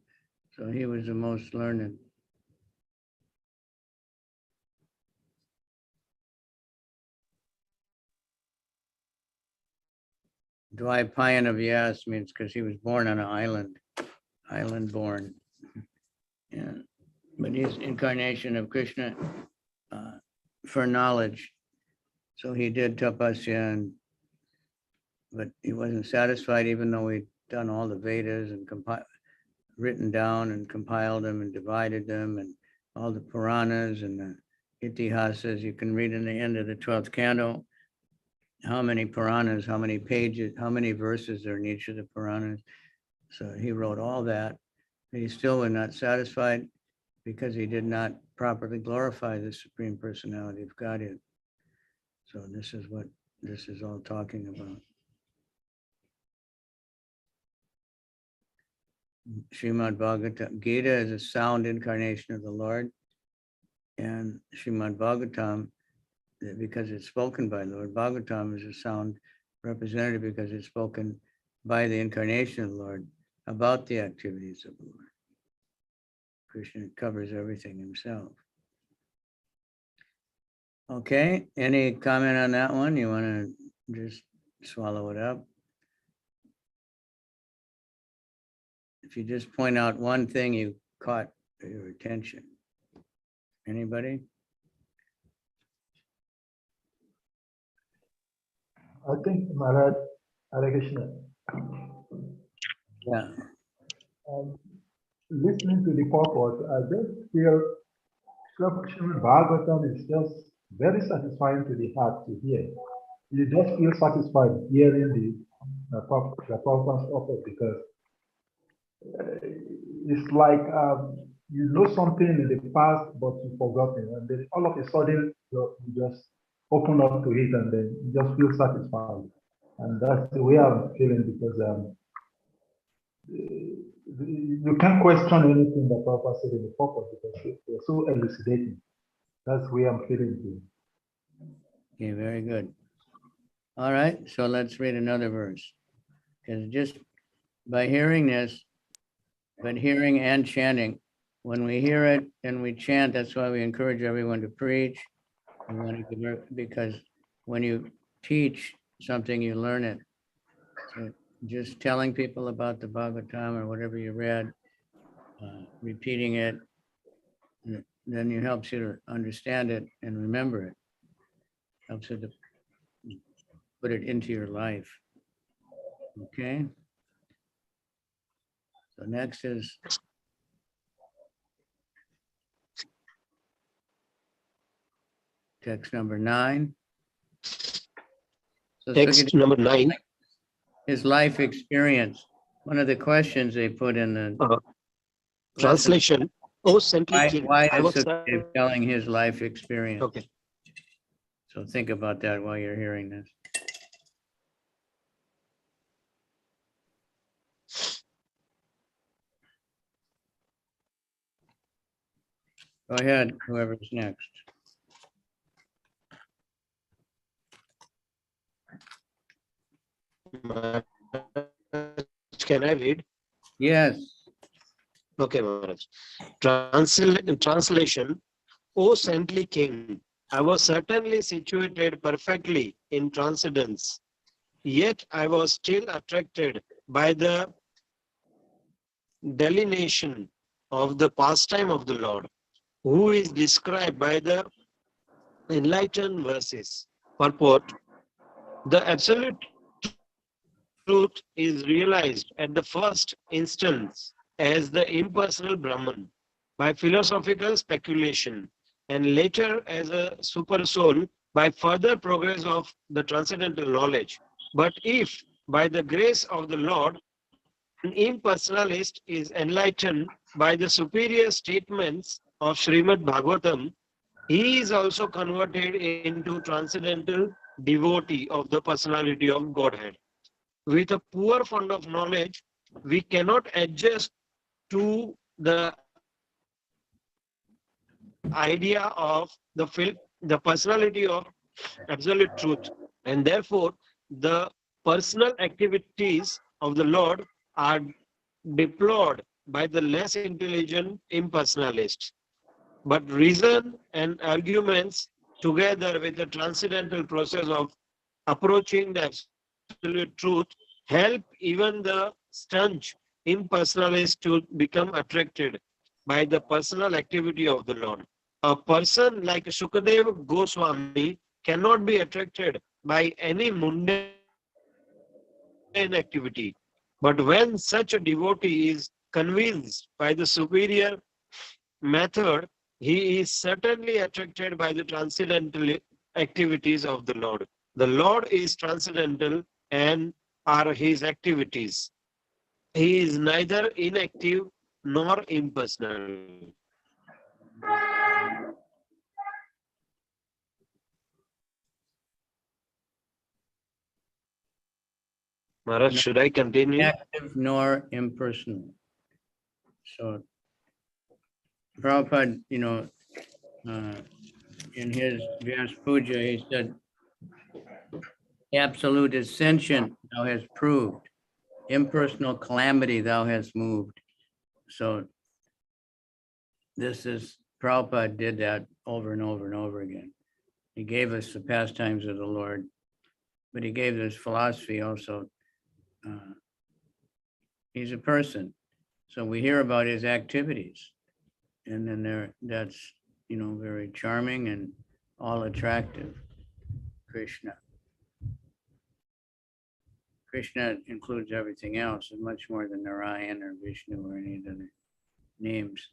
So he was the most learned. Dvaipayan of Vyas means because he was born on an island born. And, but he's incarnation of Krishna for knowledge. So he did tapasya, but he wasn't satisfied, even though he'd done all the Vedas and written down and compiled them and divided them, and all the Puranas and the Itihasas. You can read in the end of the 12th canto how many Puranas, how many pages, how many verses are in each of the Puranas. So he wrote all that. He still was not satisfied because he did not properly glorify the Supreme Personality of Godhead. So this is what this is all talking about. Srimad Bhagavatam Gita is a sound incarnation of the Lord, and Srimad Bhagavatam, because it's spoken by the Lord, Bhagavatam is a sound representative because it's spoken by the incarnation of the Lord about the activities of the Lord. Krishna covers everything himself. Okay, any comment on that one? You want to just swallow it up? If you just point out one thing you caught your attention. Anybody? I think, Maharaj, Hare Krishna. Yeah. Listening to the purport, I just feel Srimad Bhagavatam is just very satisfying to the heart to hear. You just feel satisfied hearing the purpose of it, because it's like you know something in the past, but you've forgotten, and then all of a sudden you just open up to it, and then you just feel satisfied. And that's the way I'm feeling, because you can't question anything that Prabhupada said in the purpose, because they're so elucidating. That's the way I'm feeling too. Okay, very good. All right, so let's read another verse. Because just by hearing this, but hearing and chanting, when we hear it and we chant, that's why we encourage everyone to preach. We want to because when you teach something, you learn it. So just telling people about the Bhagavatam or whatever you read, repeating it, then it helps you to understand it and remember it. Helps you to put it into your life. Okay. So next is text number 9. So Text number 9. His life experience. One of the questions they put in the Translation. Oh, Saintly King. why is Sukadev telling his life experience? Okay. So think about that while you're hearing this. Go ahead, whoever's next. Can I read? Yes. Okay, Maharaj. Translation. O Saintly King, I was certainly situated perfectly in transcendence, yet I was still attracted by the delineation of the pastime of the Lord, who is described by the enlightened verses. Purport. The absolute truth is realized at the first instance as the impersonal Brahman by philosophical speculation, and later as a super soul by further progress of the transcendental knowledge. But if by the grace of the Lord an impersonalist is enlightened by the superior statements of Srimad Bhagavatam, he is also converted into transcendental devotee of the personality of Godhead. With a poor fund of knowledge, we cannot adjust to the idea of the personality of absolute truth, and therefore the personal activities of the Lord are deplored by the less intelligent impersonalists. But reason and arguments, together with the transcendental process of approaching the absolute truth, help even the staunch impersonalists to become attracted by the personal activity of the Lord. A person like Shukadev Goswami cannot be attracted by any mundane activity. But when such a devotee is convinced by the superior method, he is certainly attracted by the transcendental activities of the Lord. The Lord is transcendental and are his activities. He is neither inactive nor impersonal. Maharaj, should I continue? Active nor impersonal. So Prabhupada, in his Vyas Puja, he said, absolute ascension thou hast proved, impersonal calamity thou hast moved. So this is, Prabhupada did that over and over and over again. He gave us the pastimes of the Lord, but he gave this philosophy also. He's a person, so we hear about his activities, and then that's very charming and all attractive. Krishna includes everything else, and much more than Narayan or Vishnu or any of the other names.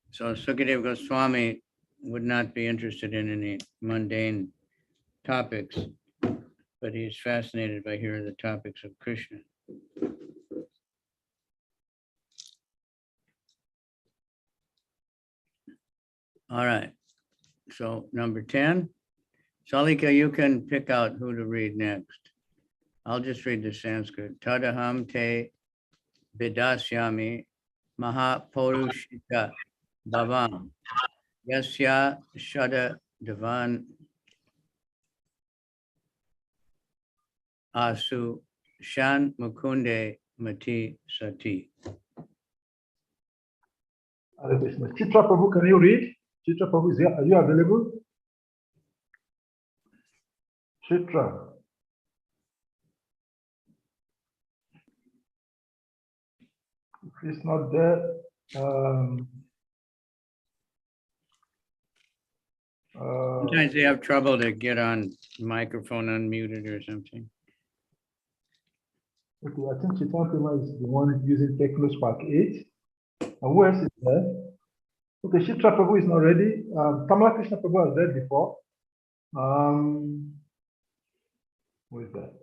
So Sukadeva Goswami would not be interested in any mundane topics, but he's fascinated by hearing the topics of Krishna. All right, so number 10. Salika, you can pick out who to read next. I'll just read the Sanskrit. Tadaham te vidasyami mahapurushika bhavam yasya shada devan asu shan mukunde mati sati. Hare Krishna. Chitra Prabhu, can you read? Chitra Prabhu, are you available? Chitra. If he's not there, Sometimes they have trouble to get on microphone unmuted or something. okay, I think Chitra Prabhu is the one using TechnoSpark 8. And who else is there? Okay, Chitra Prabhu is not ready. Kamala Krishna Prabhu was there before. Who is that?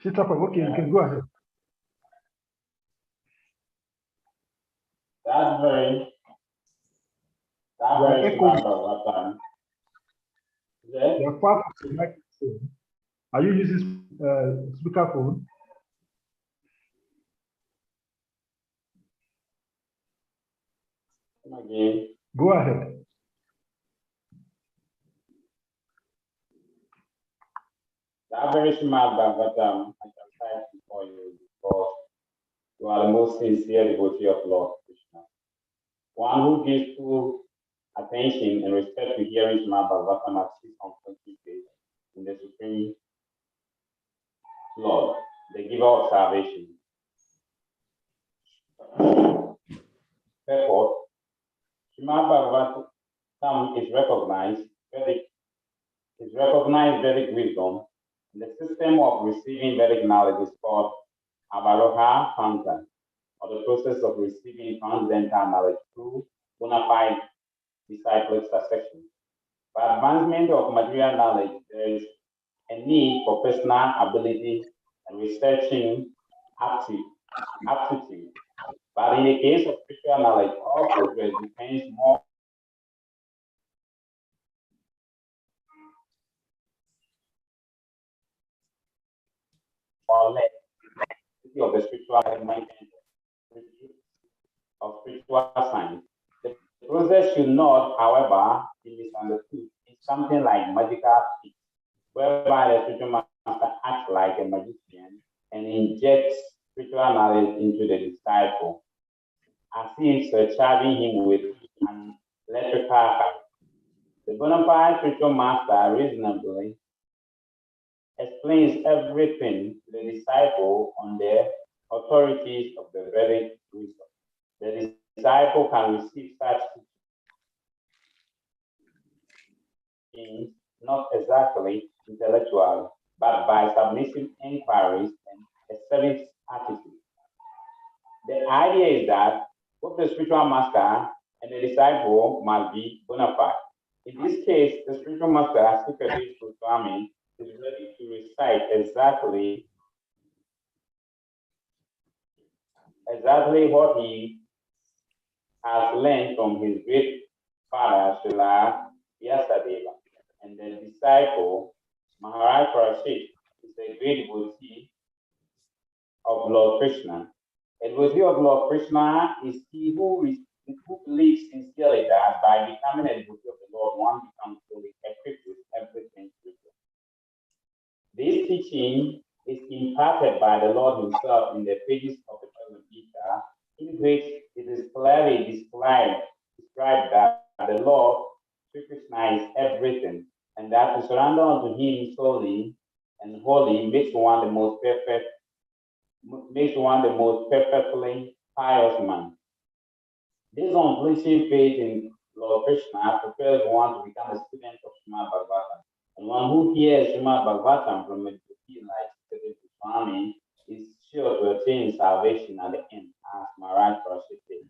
Chitra Prabhu, okay, you can go ahead. That's very smart of that time. You're far from the microphone. Are you using speakerphone? Again. Go ahead. That's very smart, but I can try for you because you are the most sincere devotee of Lord Krishna. One who gives full attention and respect to hearing Srimad Bhagavatam as his complete faith in the Supreme Lord, the giver of salvation. Therefore, Srimad Bhagavatam is recognized Vedic wisdom. The system of receiving Vedic knowledge is called Avaroha Panta, or the process of receiving transcendental knowledge through bona fide disciplic succession. For advancement of material knowledge, there is a need for personal ability and researching aptitude. But in the case of spiritual knowledge, all progress depends more or less. It of the spiritual enlightenment of spiritual science. The process should not, however, be misunderstood. It's something like magical feat, whereby the spiritual master acts like a magician and injects spiritual knowledge into the disciple, as if surcharging him with an electrical current. The bona fide spiritual master reasonably explains everything to the disciple on the authorities of the Vedic wisdom. The disciple can receive such teachings not exactly intellectually, but by submissive inquiries and a service attitude. The idea is that both the spiritual master and the disciple must be bona fide. In this case, the spiritual master, Swami, is ready to recite exactly what he has learned from his great father, Srila Vyasadeva, and the disciple, Maharaj Parashit, is a great devotee of Lord Krishna. A devotee of Lord Krishna is he who believes sincerely that by becoming a devotee of the Lord, one becomes fully equipped with everything spiritual. This teaching is imparted by the Lord himself in the pages of the Bhagavad Gita, in which it is clearly described that the Lord, Sri Krishna, is everything, and that to surrender unto him solely and wholly makes one the most perfectly pious man. This unflinching faith in Lord Krishna prepares one to become a student of Srimad Bhagavatam. And one who hears Srimad Bhagavatam from a devotee like Swami is sure to attain salvation at the end, as Maharaj Parashit said.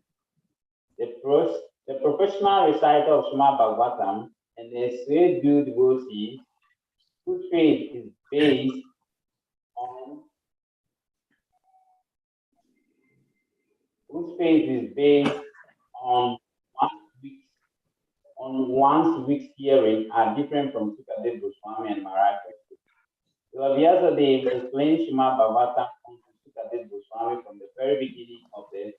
The professional reciter of Srimad Bhagavatam and the Svedhu devotee whose faith is based on one's week's hearing are different from Sukadeva Goswami and Maharaj. Vyasadeva explains Srimad Bhagavatam to Sukadeva Goswami from the very beginning of the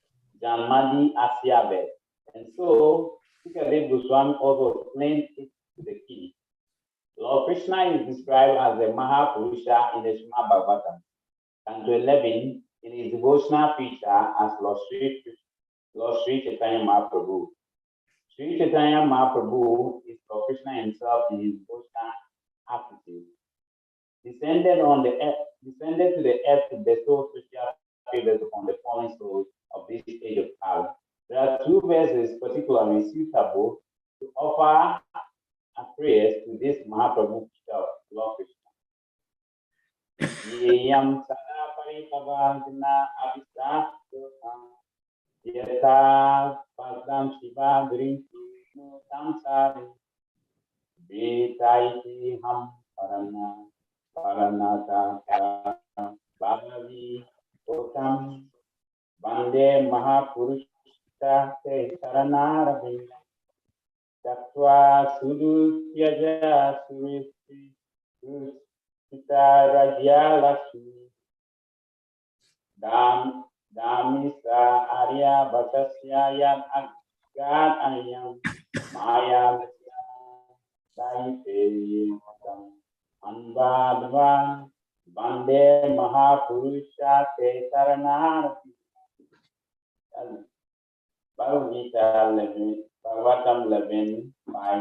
Janmadi Asya Ved. And so Sukadeva Goswami also explains it to the king. Lord Krishna is described as the Mahapurusha in the Srimad Bhagavatam, and to 11 in his devotional feature as Lord Sri Chaitanya Mahaprabhu. Sri Chaitanya Mahaprabhu is Lord Krishna himself in his devotional attitude. Descended to the earth to bestow special favors upon the fallen souls of this age of power. There are two verses particularly suitable to offer a prayer to this Mahaprabhu himself, Lord Krishna. Yeyam sada paripavadina abhistasam yata padam shiva drinki no samsari betaiti ham paranata bhagavi otam vande mahapurusha te saranaravinda tattva sudutyaja suristi Rajya Lakshmi Damisa Arya Bhatasya Yam Agat Ayam Maya Daite Anbadvan Bande Mahapurusha Te Taranarati Bhagavatam 11 by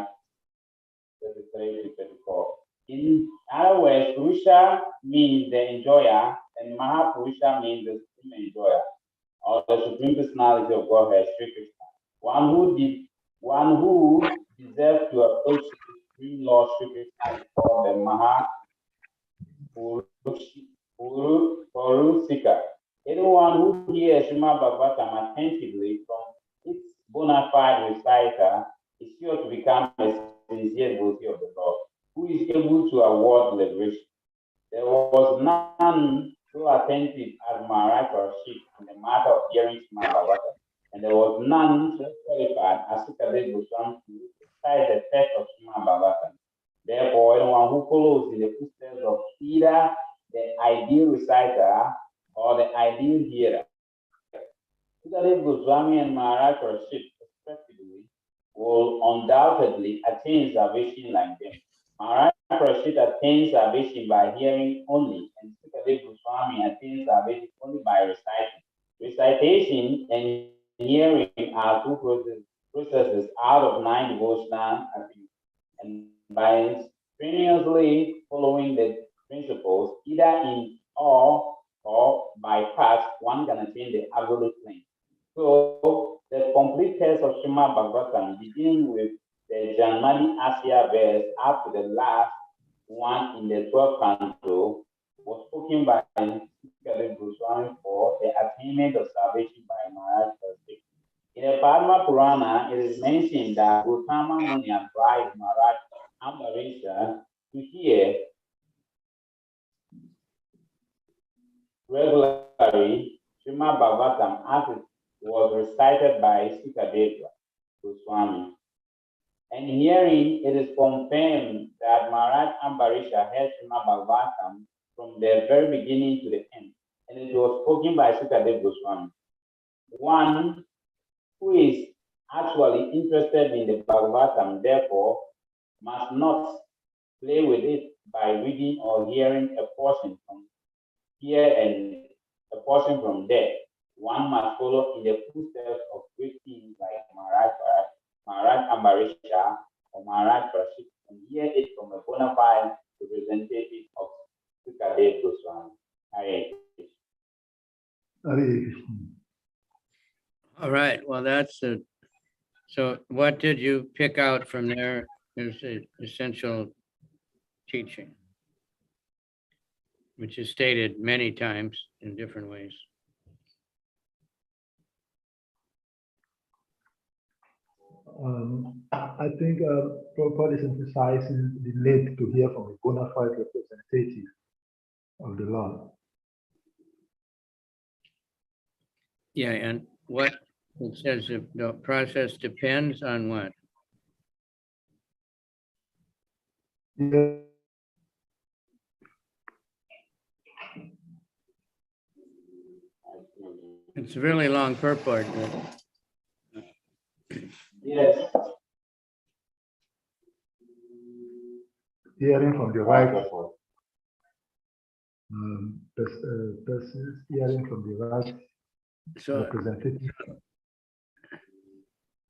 33 to 34. In other words, Purusha means the enjoyer, and Mahapurusha means the supreme enjoyer, or the supreme personality of Godhead, Sri Krishna. One who deserves to approach the supreme Lord Sri Krishna is called the Mahapurusika. Anyone who hears Srimad Bhagavatam attentively from its bona fide reciter is sure to become a sincere devotee of the Lord, who is able to award liberation. There was none so attentive as Maharaj Parashit in the matter of hearing Srimad Bhagavatam, and there was none so qualified as Sukadeva Goswami to recite the text of Srimad Bhagavatam. Therefore, anyone who follows in the footsteps of either the ideal reciter or the ideal hearer. Sukadev Goswami and Maharaj Rashid, respectively, will undoubtedly attain salvation like them. Maharaj Rashid attains salvation by hearing only, and Sukadev Goswami attains salvation only by reciting. Recitation and hearing are two processes out of 9 devotional activities, and by strenuously following the principles, either in all or by parts, one can attain the absolute plane. So the complete text of Srimad Bhagavatam, beginning with the Janmadi Asya verse up to the last one in the 12th canto, was spoken by Sukadeva Goswami for the attainment of salvation by Maharaj Sastri. In the Padma Purana, it is mentioned that Gautama Muni advised Maharaj Ambarisha to hear regularly Srimad Bhagavatam as it was recited by Sukadeva Goswami. And hearing, it is confirmed that Maharaj Ambarisha heard Srimad Bhagavatam from the very beginning to the end, and it was spoken by Sukadeva Goswami. One who is actually interested in the Bhagavatam, therefore, must not play with it by reading or hearing a portion from here and a portion from there. One must follow in the footsteps of great kings like Maharaj Ambarisha or Maharaj Rashid, and hear it from a bona fide representative of Sukadeva Goswami. Hare Krishna. All right, well, that's it. So what did you pick out from there as the essential teaching, which is stated many times in different ways? I think Prabhupada is emphasizing the need to hear from a bona fide representative of the Lord. Yeah, and what it says, if the process depends on what? Yeah. It's a really long purport. Yes. Hearing from the right persons, hearing from the right So representative.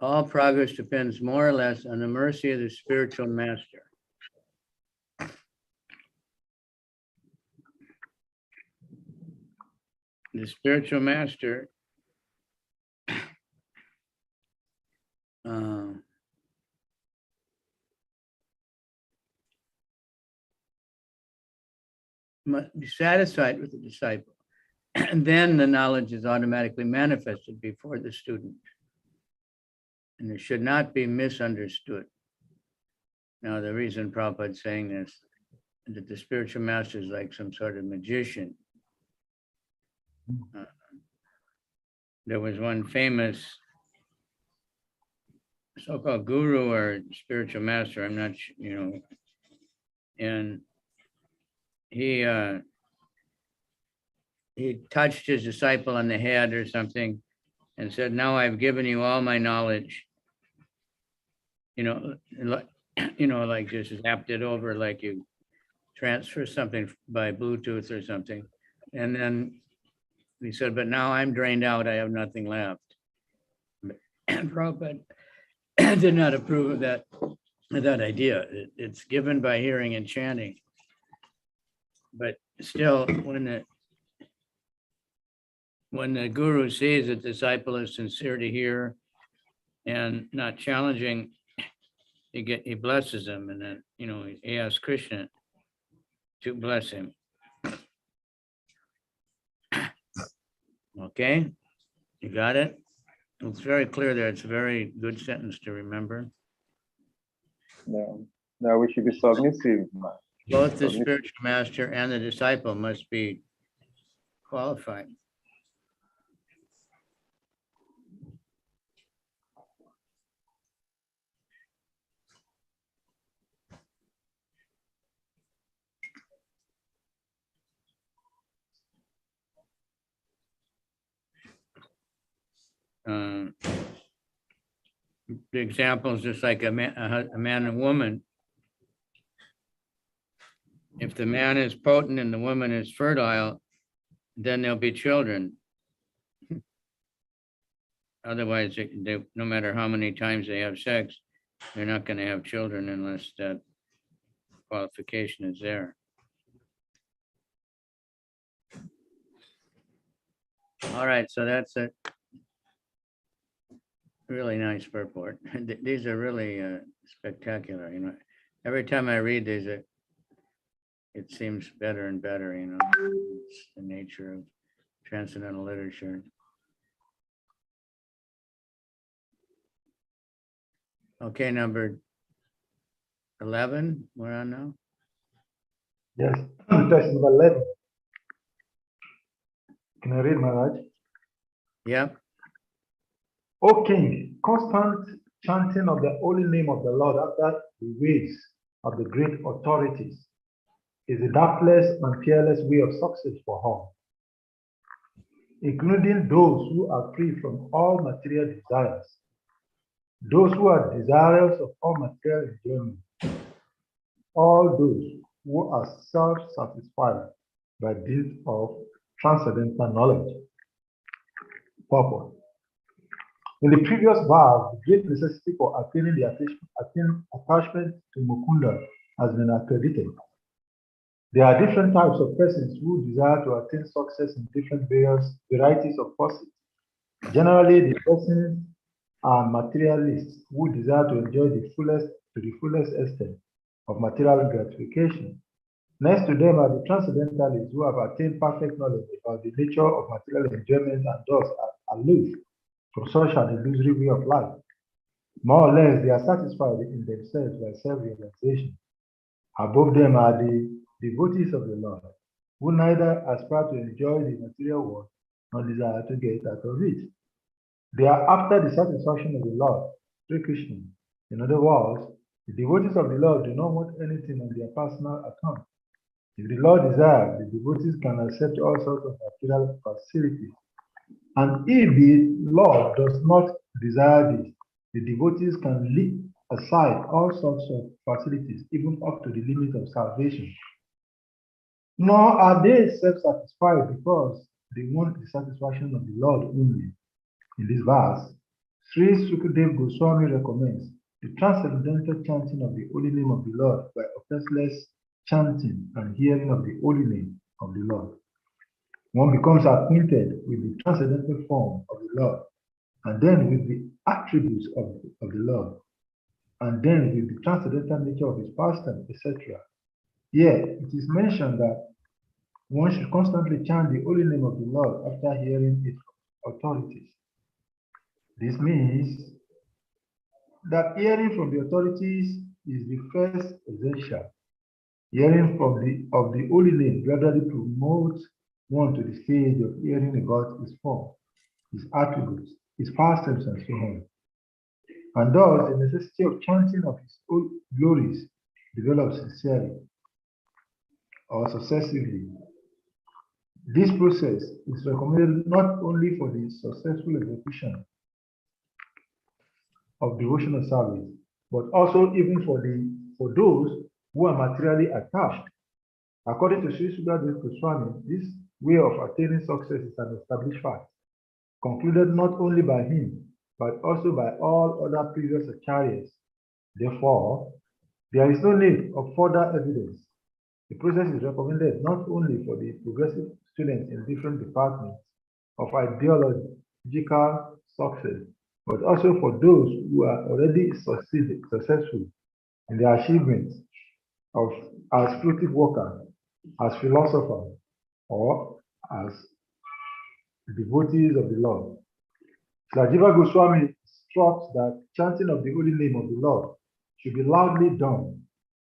all progress depends more or less on the mercy of the spiritual master. The spiritual master must be satisfied with the disciple, and then the knowledge is automatically manifested before the student, and it should not be misunderstood. Now, the reason Prabhupada is saying this, that the spiritual master is like some sort of magician. There was one famous so-called guru or spiritual master, I'm not sure, and he touched his disciple on the head or something and said, now I've given you all my knowledge, like just zapped it over, like you transfer something by Bluetooth or something. And then he said, but now I'm drained out, I have nothing left. And Prabhupada did not approve of that idea. It's given by hearing and chanting. But still, when the guru sees the disciple is sincere to hear and not challenging, he blesses him, and then he asks Krishna to bless him. Okay, you got it? It's very clear there. It's a very good sentence to remember. Now we should be submissive. Both the spiritual master and the disciple must be qualified. the example is just like a man and woman. If the man is potent and the woman is fertile, then there'll be children. Otherwise, no matter how many times they have sex, they're not going to have children unless that qualification is there. All right, so that's a really nice purport. These are really spectacular. You know, every time I read these, it seems better and better. You know, it's the nature of transcendental literature. Okay, number 11, we're on now. Yes, text number 11. Can I read, Maharaj? Yep. O King, constant chanting of the holy name of the Lord after the ways of the great authorities is a doubtless and fearless way of success for all, including those who are free from all material desires, those who are desirous of all material enjoyment, all those who are self-satisfied by dint of transcendental knowledge. Purpose. In the previous verse, the great necessity for attaining the attachment to Mukunda has been accredited. There are different types of persons who desire to attain success in different varieties of pursuits. Generally, the persons are materialists who desire to enjoy to the fullest extent of material gratification. Next to them are the transcendentalists who have attained perfect knowledge about the nature of material enjoyment and thus are aloof from such an illusory way of life. More or less, they are satisfied in themselves by self-realization. Above them are the devotees of the Lord, who neither aspire to enjoy the material world nor desire to get out of it. They are after the satisfaction of the Lord, Sri Krishna. In other words, the devotees of the Lord do not want anything on their personal account. If the Lord desires, the devotees can accept all sorts of material facilities. And if the Lord does not desire this, the devotees can leave aside all sorts of facilities, even up to the limit of salvation. Nor are they self-satisfied because they want the satisfaction of the Lord only. In this verse, Sri Sukadev Goswami recommends the transcendental chanting of the holy name of the Lord by offenseless chanting and hearing of the holy name of the Lord. One becomes acquainted with the transcendental form of the Lord, and then with the attributes of the Lord, and then with the transcendental nature of his pastime, etc. Here, it is mentioned that one should constantly chant the holy name of the Lord after hearing its authorities. This means that hearing from the authorities is the first essential. Hearing of the holy name gradually promotes one to the stage of hearing about his form, his attributes, his pastimes, and so on. And thus, the necessity of chanting of his own glories develops sincerely or successively. This process is recommended not only for the successful execution of devotional service, but also even for those who are materially attached. According to Sri Sukadev Goswami, this way of attaining success is an established fact, concluded not only by him, but also by all other previous acharyas. Therefore, there is no need of further evidence. The process is recommended not only for the progressive students in different departments of ideological success, but also for those who are already successful in their achievements as fruitive workers, as philosophers, or as devotees of the Lord. Jiva Goswami instructs that chanting of the holy name of the Lord should be loudly done,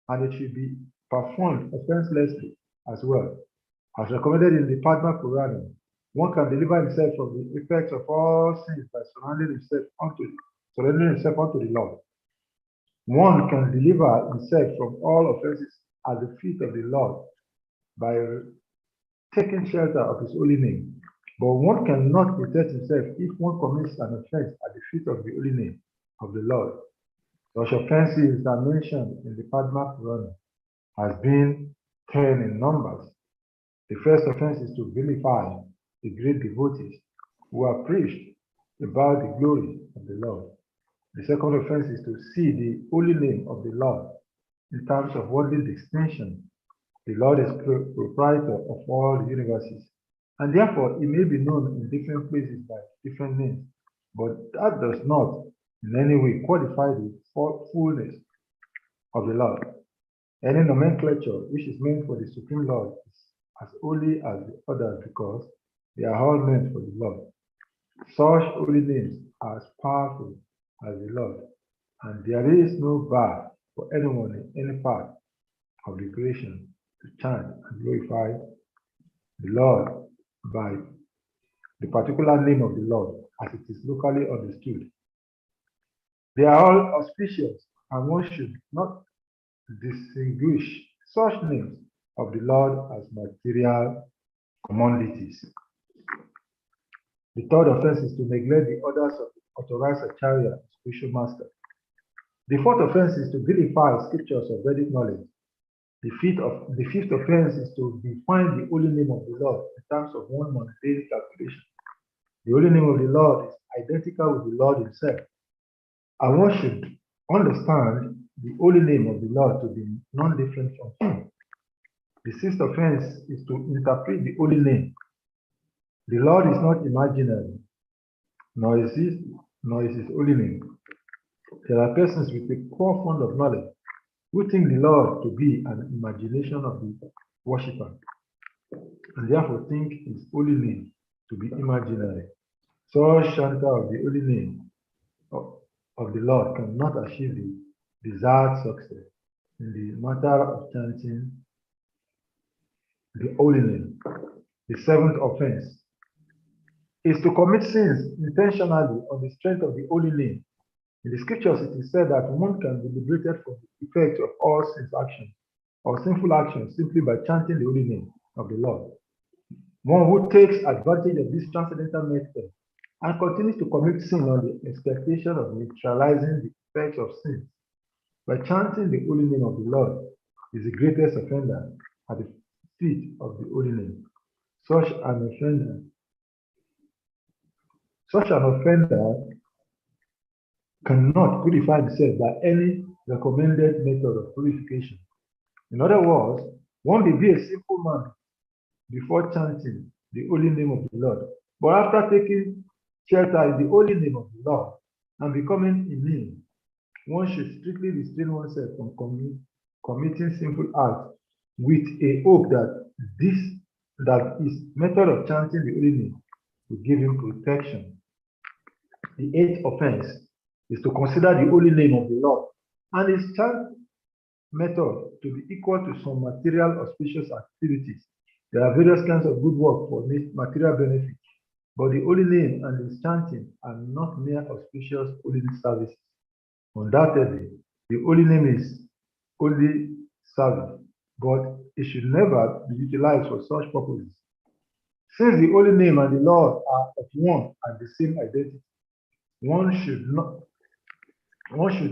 and it should be performed offenselessly as well. As recommended in the Padma Purana, one can deliver himself from the effects of all sins by surrendering himself unto the Lord. One can deliver himself from all offenses at the feet of the Lord by taking shelter of his holy name. But one cannot protect himself if one commits an offense at the feet of the holy name of the Lord. Such offenses are mentioned in the Padma Purana as being 10 in numbers. The first offense is to vilify the great devotees who are preached about the glory of the Lord. The second offense is to see the holy name of the Lord in terms of worldly distinction. The Lord is proprietor of all the universes, and therefore he may be known in different places by different names, but that does not in any way qualify the fullness of the Lord. Any nomenclature which is meant for the Supreme Lord is as holy as the others because they are all meant for the Lord. Such holy names are as powerful as the Lord, and there is no bar for anyone in any part of the creation to chant and glorify the Lord by the particular name of the Lord as it is locally understood. They are all auspicious, and one should not distinguish such names of the Lord as material commodities. The third offense is to neglect the orders of the authorized acharya and spiritual master. The fourth offense is to vilify scriptures of Vedic knowledge. The fifth offense is to define the holy name of the Lord in terms of one mundane calculation. The holy name of the Lord is identical with the Lord himself, and one should understand the holy name of the Lord to be non-different from him. The sixth offense is to interpret the holy name. The Lord is not imaginary, nor is his holy name. There are persons with a core fund of knowledge who think the Lord to be an imagination of the worshipper, and therefore think his holy name to be imaginary. Such chanter of the holy name of the Lord cannot achieve the desired success in the matter of chanting the holy name. The seventh offense is to commit sins intentionally on the strength of the holy name. In the scriptures, it is said that one can be liberated from the effect of all sinful actions simply by chanting the holy name of the Lord. One who takes advantage of this transcendental method and continues to commit sin on the expectation of neutralizing the effects of sin by chanting the holy name of the Lord is the greatest offender at the feet of the holy name. Such an offender cannot purify himself by any recommended method of purification. In other words, one may be a simple man before chanting the holy name of the Lord, but after taking shelter in the holy name of the Lord and becoming immune, one should strictly restrain oneself from committing sinful acts with a hope that his method of chanting the holy name will give him protection. The eighth offense is to consider the holy name of the Lord and his chant method to be equal to some material auspicious activities. There are various kinds of good work for material benefit, but the holy name and his chanting are not mere auspicious holy services. Undoubtedly, the holy name is holy service, but it should never be utilized for such purposes. Since the holy name and the Lord are of one and the same identity, one should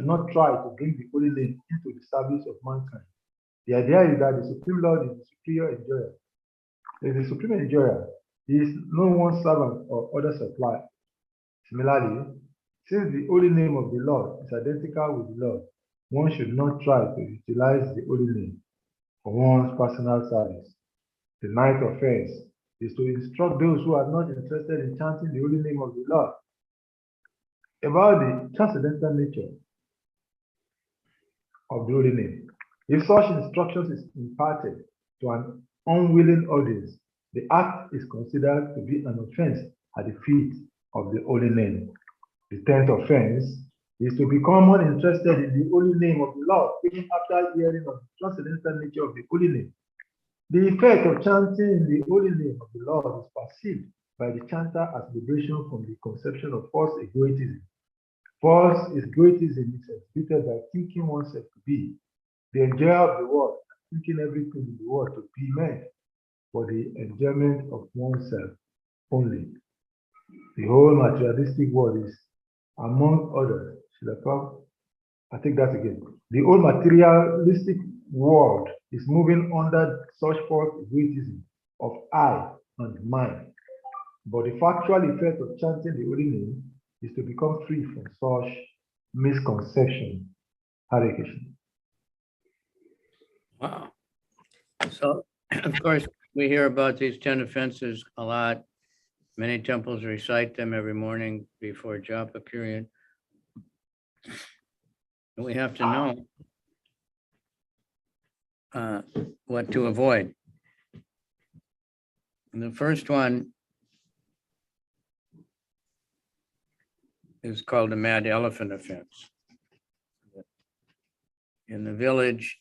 not try to bring the holy name into the service of mankind. The idea is that the Supreme Lord is the superior enjoyer. There is a supreme enjoyer. He is no one's servant or other supplier. Similarly, since the holy name of the Lord is identical with the Lord, one should not try to utilize the holy name for one's personal service. The ninth offense is to instruct those who are not interested in chanting the holy name of the Lord about the transcendental nature of the holy name. If such instructions is imparted to an unwilling audience, the act is considered to be an offense at the feet of the holy name. The 10th offense is to become uninterested in the holy name of the Lord, even after hearing of the transcendental nature of the holy name. The effect of chanting the holy name of the Lord is perceived by the chanter as liberation from the conception of false egoism. False egoism is exhibited by thinking oneself to be the enjoyer of the world, thinking everything in the world to be meant for the enjoyment of oneself. only. The whole materialistic world is, among others, I take that again. The whole materialistic world is moving under such false egotism of I and mine. But the factual effect of chanting the holy name is to become free from such misconception. Hare Krishna. Wow. So, of course, we hear about these 10 offenses a lot. Many temples recite them every morning before japa period. And we have to know what to avoid. And the first one is called the mad elephant offense. In the village,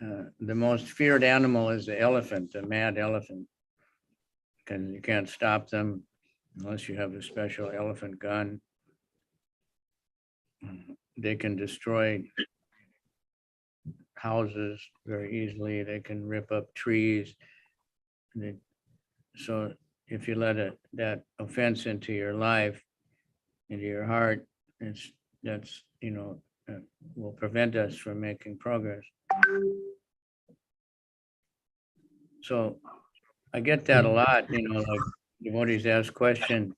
the most feared animal is the elephant, the mad elephant, because you can't stop them unless you have a special elephant gun. They can destroy houses very easily. They can rip up trees. So if you let that offense into your life, into your heart, that's will prevent us from making progress. So I get that a lot, like devotees ask question,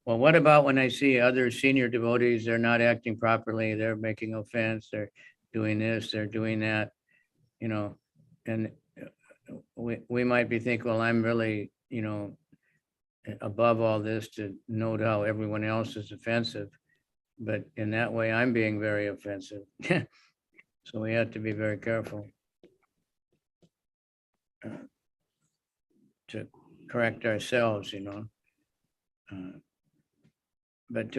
well, what about when I see other senior devotees, they're not acting properly, they're making offense, they're doing this, they're doing that, and we might be thinking, well, I'm really, above all this to note how everyone else is offensive. But in that way, I'm being very offensive. So we have to be very careful to correct ourselves, but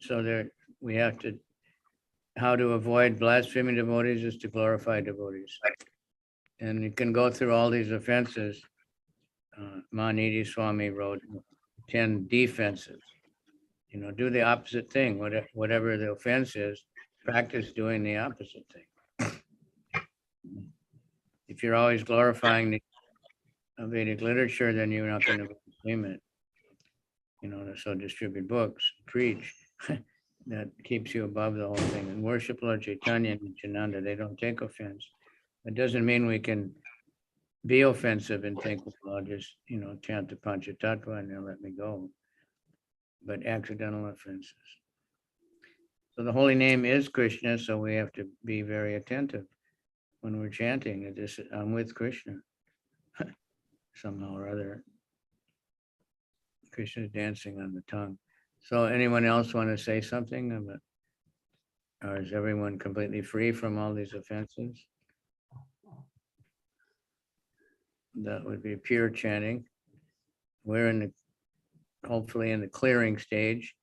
so there we have to, how to avoid blaspheming devotees is to glorify devotees. And you can go through all these offenses. Mahanidhi Swami wrote 10 defenses. Do the opposite thing. Whatever the offense is, practice doing the opposite thing. If you're always glorifying the Vedic literature, then you're not going to claim it. So distribute books, preach. That keeps you above the whole thing. And worship Lord Chaitanya and Nityananda, they don't take offense. It doesn't mean we can be offensive and think, well, I'll just, chant the Panchatattva and they'll let me go. But accidental offenses. So the holy name is Krishna, so we have to be very attentive when we're chanting. I'm with Krishna somehow or other. Krishna is dancing on the tongue. So anyone else want to say something about, or is everyone completely free from all these offenses? That would be pure chanting. We're hopefully in the clearing stage,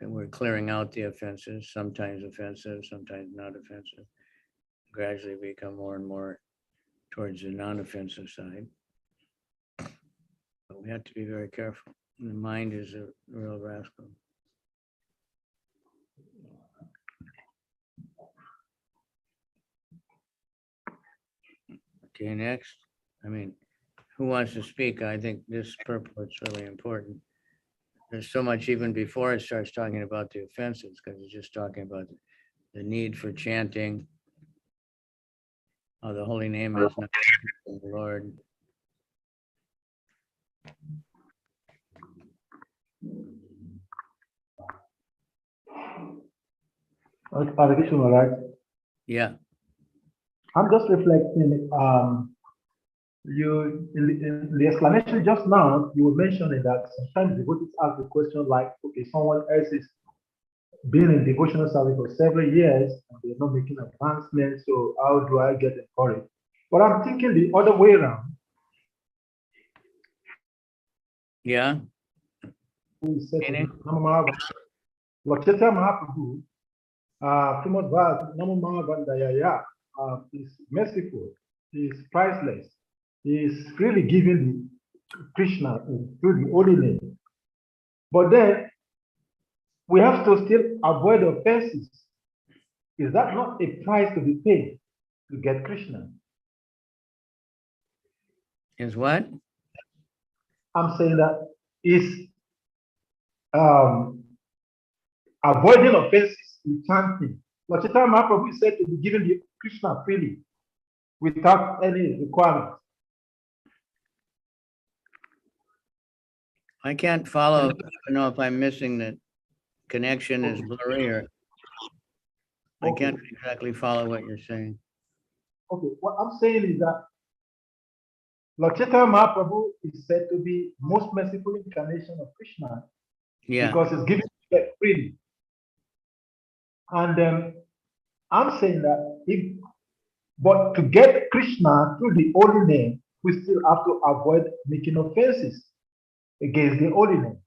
and we're clearing out the offenses, sometimes offensive, sometimes not offensive. Gradually become more and more towards the non-offensive side. But we have to be very careful. The mind is a real rascal. Okay, next. Who wants to speak? I think this purport's really important. There's so much even before it starts talking about the offenses, because it's just talking about the need for chanting. The holy name is not the Lord. Right? Yeah. I'm just reflecting. In the explanation just now, you were mentioning that sometimes devotees ask the question like, okay, someone else is been in devotional service for several years and they're not making advancements, so how do I get encouraged? But I'm thinking the other way around. Yeah. Who is saying, Lord Chaitanya Mahaprabhu, famous verse, Namo Mahavandayaya, is merciful, is priceless, is really giving the Krishna through the holy name. But then we have to still avoid offenses. Is that not a price to be paid to get Krishna? Is what? I'm saying that is avoiding offenses with chanting. Lord Chaitanya Mahaprabhu is said to be given the Krishna freely without any requirement. I can't follow. I don't know if I'm missing the connection is blurry or I can't exactly follow what you're saying. Okay, what I'm saying is that Lord Chaitanya Mahaprabhu is said to be most merciful incarnation of Krishna because it's given to them freely. And I'm saying that but to get Krishna through the holy name, we still have to avoid making offenses against the holy name.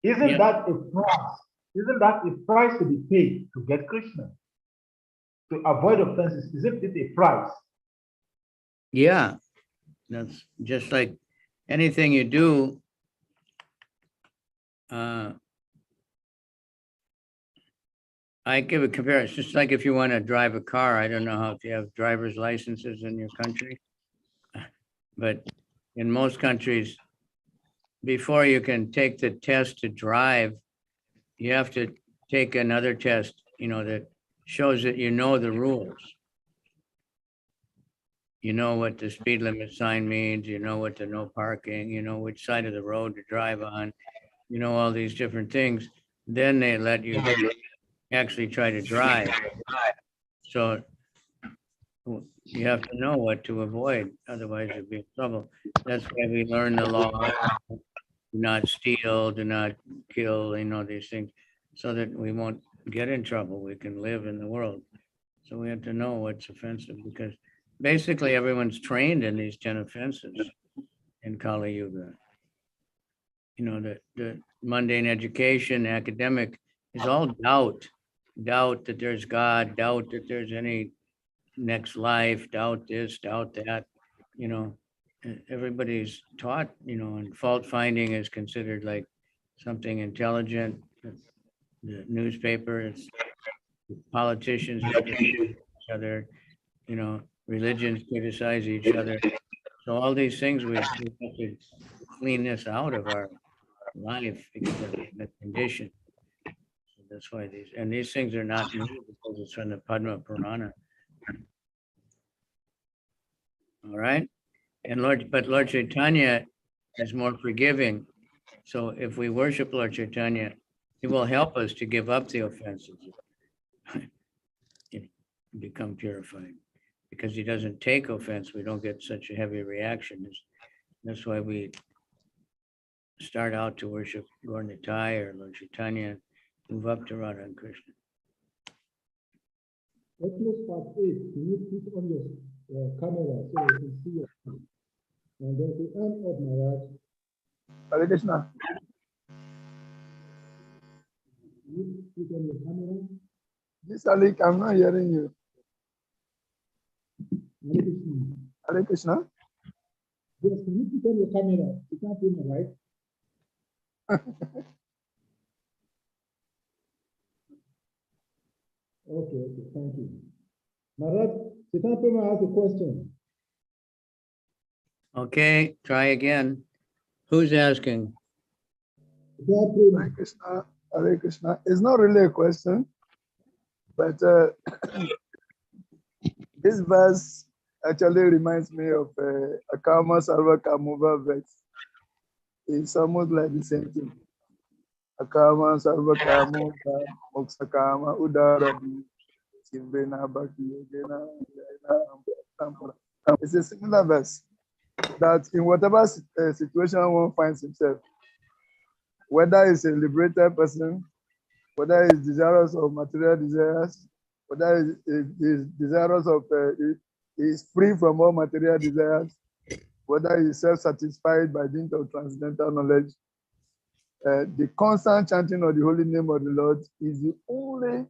Isn't that a price? Isn't that a price to be paid to get Krishna? To avoid offenses, isn't it a price? Yeah, that's just like anything you do. I give a comparison. It's just like if you want to drive a car, I don't know how if you have driver's licenses in your country, but in most countries, before you can take the test to drive, you have to take another test, that shows that you know the rules. You know what the speed limit sign means, you know what the no parking, you know which side of the road to drive on, all these different things. Then they let you actually try to drive. So you have to know what to avoid, otherwise you'll be in trouble. That's why we learn the law. Do not steal, do not kill, these things, so that we won't get in trouble. We can live in the world. So we have to know what's offensive, because basically everyone's trained in these 10 offenses in Kali Yuga. The mundane education, academic, is all doubt that there's God, doubt that there's any next life, doubt this, doubt that, everybody's taught, and fault finding is considered like something intelligent. The newspaper, it's politicians each other, religions criticize each other. So all these things we have to clean this out of our life because of the condition. So that's why these things are not new, because it's from the Padma Purana. All right. But Lord Chaitanya is more forgiving. So if we worship Lord Chaitanya, he will help us to give up the offenses, become purified. Because he doesn't take offense, we don't get such a heavy reaction. That's why we start out to worship Gaur Nitai or Lord Chaitanya, move up to Radha and Krishna. Part 8, you put on your camera so you can see your hand. And then the end of Maharaj. Hare Krishna. You put on your camera. This Alik, I'm not hearing you. Hare Krishna. Hare Krishna. Yes, can you put on your camera? You can't hear me, right? Okay, thank you. Maharaj, Chaitanya has a question. Okay, try again. Who's asking? Hare Krishna. Hare Krishna. It's not really a question, but this verse actually reminds me of Akama Sarva Kamuva verse. It's almost like the same thing. Akama Sarva Kamuva Moksakama Udarabi Simbena Bhakti Yogena. It's a similar verse that in whatever situation one finds himself, whether he's a liberated person, whether he's desirous of material desires, whether he's desirous of, is free from all material desires, whether he's self-satisfied by dint of transcendental knowledge, the constant chanting of the holy name of the Lord is the only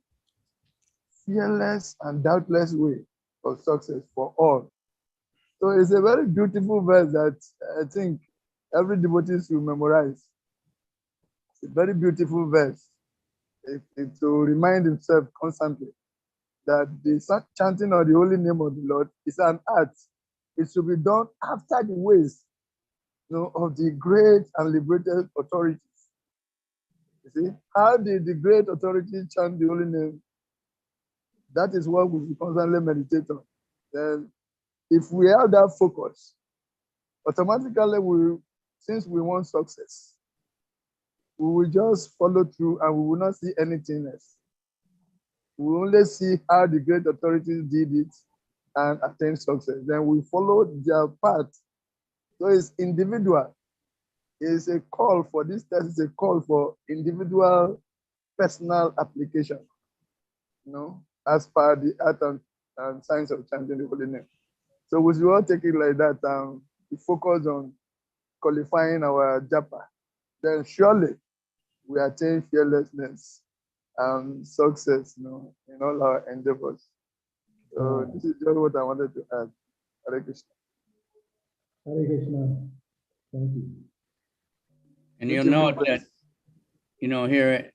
fearless and doubtless way of success for all. So it's a very beautiful verse that I think every devotee should memorize. It's a very beautiful verse. To remind himself constantly that the chanting of the holy name of the Lord is an art. It should be done after the ways, of the great and liberated authorities. You see, how did the great authorities chant the holy name? That is what we constantly meditate on. Then, if we have that focus, automatically, since we want success, we will just follow through and we will not see anything else. We will only see how the great authorities did it and attain success. Then we follow their path. So it's individual. It's a call for this test, is a call for individual personal application, as per the art and science of chanting the holy name. So we should all take it like that and focus on qualifying our japa. Then surely we attain fearlessness and success, in all our endeavors. So this is just what I wanted to add. Hare Krishna. Hare Krishna. Thank you. And you'll note that, here,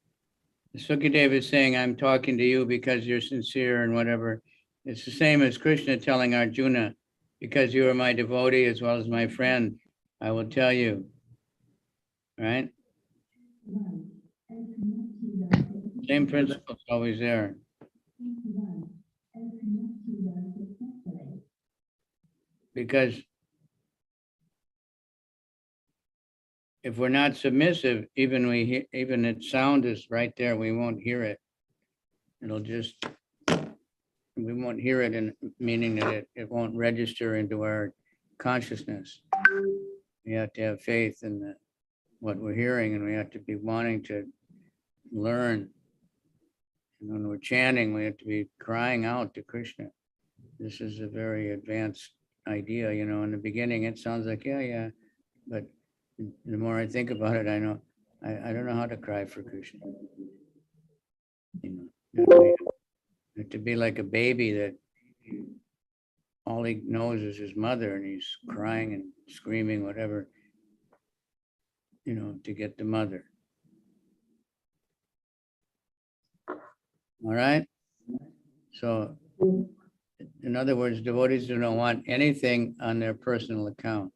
Sukadev is saying, I'm talking to you because you're sincere and whatever. It's the same as Krishna telling Arjuna, because you are my devotee as well as my friend, I will tell you. Right? Same principle is always there. Because if we're not submissive, even its sound is right there, we won't hear it. It'll just, we won't hear it, in meaning that it won't register into our consciousness. We have to have faith in what we're hearing, and we have to be wanting to learn. And when we're chanting, we have to be crying out to Krishna. This is a very advanced idea, in the beginning it sounds like, yeah, but the more I think about it, I know, I don't know how to cry for Krishna. You have to be like a baby that all he knows is his mother, and he's crying and screaming, whatever, to get the mother. All right? So, in other words, devotees do not want anything on their personal account.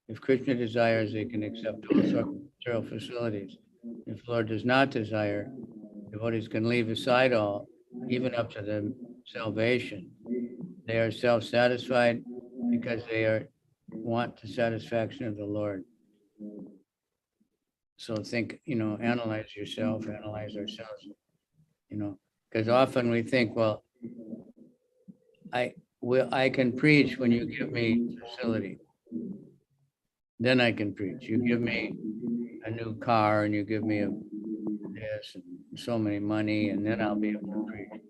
If Krishna desires, they can accept all sorts of material facilities. If Lord does not desire, devotees can leave aside all, even up to the salvation. They are self-satisfied because they want the satisfaction of the Lord. So think, analyze yourself, analyze ourselves, because often we think, well, I can preach when you give me facility. Then I can preach. You give me a new car and you give me this and so many money, and then I'll be able to preach.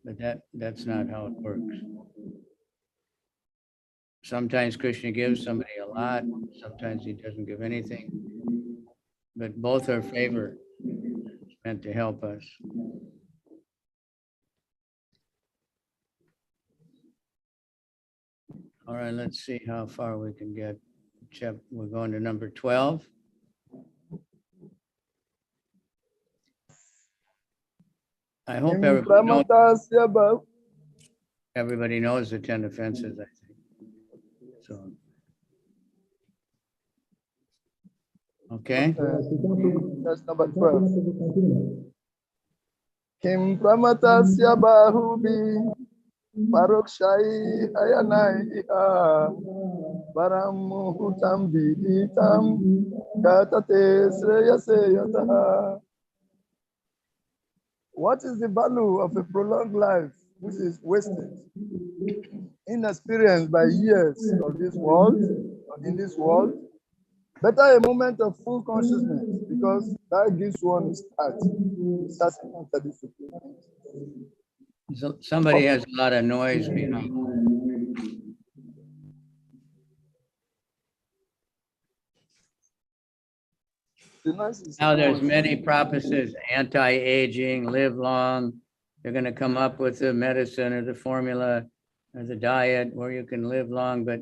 But that's not how it works. Sometimes Krishna gives somebody a lot, sometimes he doesn't give anything. But both are favor. It's meant to help us. All right, let's see how far we can get. We're going to number 12. I hope everybody knows the 10 offenses, I think. So, okay. That's number 12. Kim Pramatasya Bahubi Parokshai Ayanai Baramuhutam Viditam Gatate Sreyase Yataha. What is the value of a prolonged life which is wasted, inexperienced by years of this world, in this world? Better a moment of full consciousness, because that gives one a start. So somebody has a lot of noise behind. Now there's many prophecies, anti-aging, live long. They're going to come up with the medicine or the formula or the diet where you can live long, but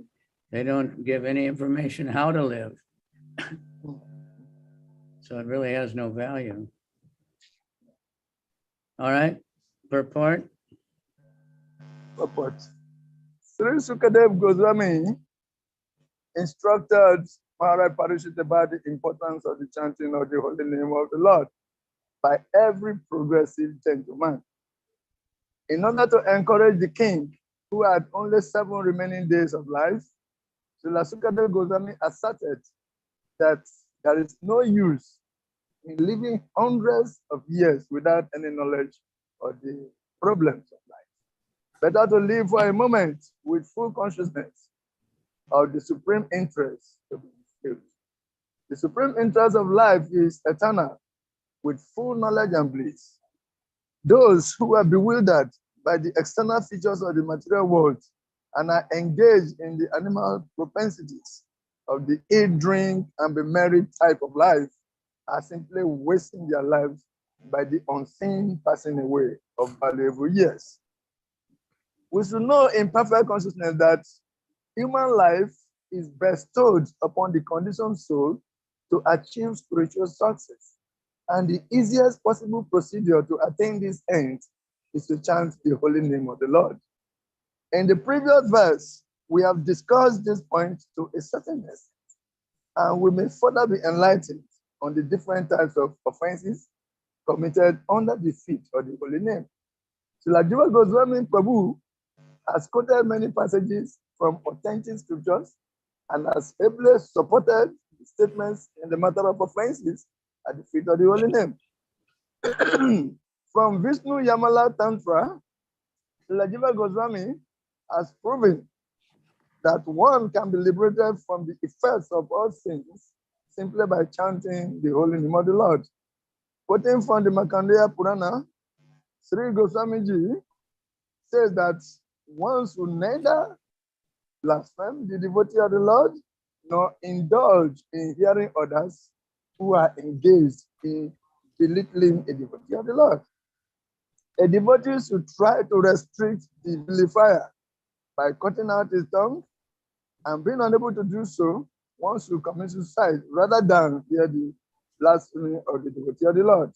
they don't give any information how to live. So it really has no value. All right, purport. Purport. Sri Sukadev Goswami instructed Maharaj Parishit about the importance of the chanting of the holy name of the Lord by every progressive gentleman. In order to encourage the king, who had only 7 remaining days of life, Srila Sukadeva Goswami asserted that there is no use in living hundreds of years without any knowledge of the problems of life. Better to live for a moment with full consciousness of the supreme interest to be fulfilled. The supreme interest of life is eternal, with full knowledge and bliss. Those who are bewildered by the external features of the material world and are engaged in the animal propensities of the eat, drink, and be merry type of life are simply wasting their lives by the unseen passing away of valuable years. We should know in perfect consciousness that human life is bestowed upon the conditioned soul to achieve spiritual success. And the easiest possible procedure to attain this end is to chant the holy name of the Lord. In the previous verse, we have discussed this point to a certain extent, and we may further be enlightened on the different types of offenses committed under the feet of the holy name. Srila Jiva Goswami Prabhu has quoted many passages from authentic scriptures and has ably supported the statements in the matter of offenses at the feet of the holy name. From Vishnu Yamala Tantra, Srila Jiva Goswami has proven that one can be liberated from the effects of all sins simply by chanting the holy name of the Lord. Quoting from the Markandeya Purana, Sri Goswamiji says that one should neither blaspheme the devotee of the Lord nor indulge in hearing others who are engaged in belittling a devotee of the Lord. A devotee should try to restrict the vilifier by cutting out his tongue, and being unable to do so, one should commit suicide rather than hear the blasphemy of the devotee of the Lord.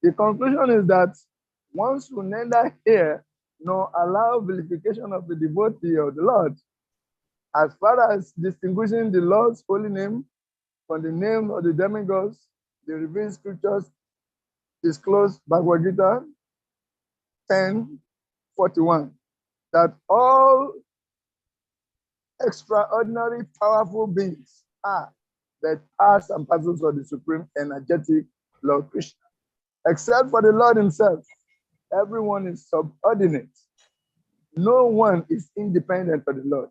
The conclusion is that one should neither hear nor allow vilification of the devotee of the Lord. As far as distinguishing the Lord's holy name from the name of the demigods, the revealed scriptures disclose Bhagavad Gita 10:41, that all extraordinary powerful beings are the parts and parcels of the supreme energetic Lord Krishna. Except for the Lord himself, everyone is subordinate. No one is independent of the Lord.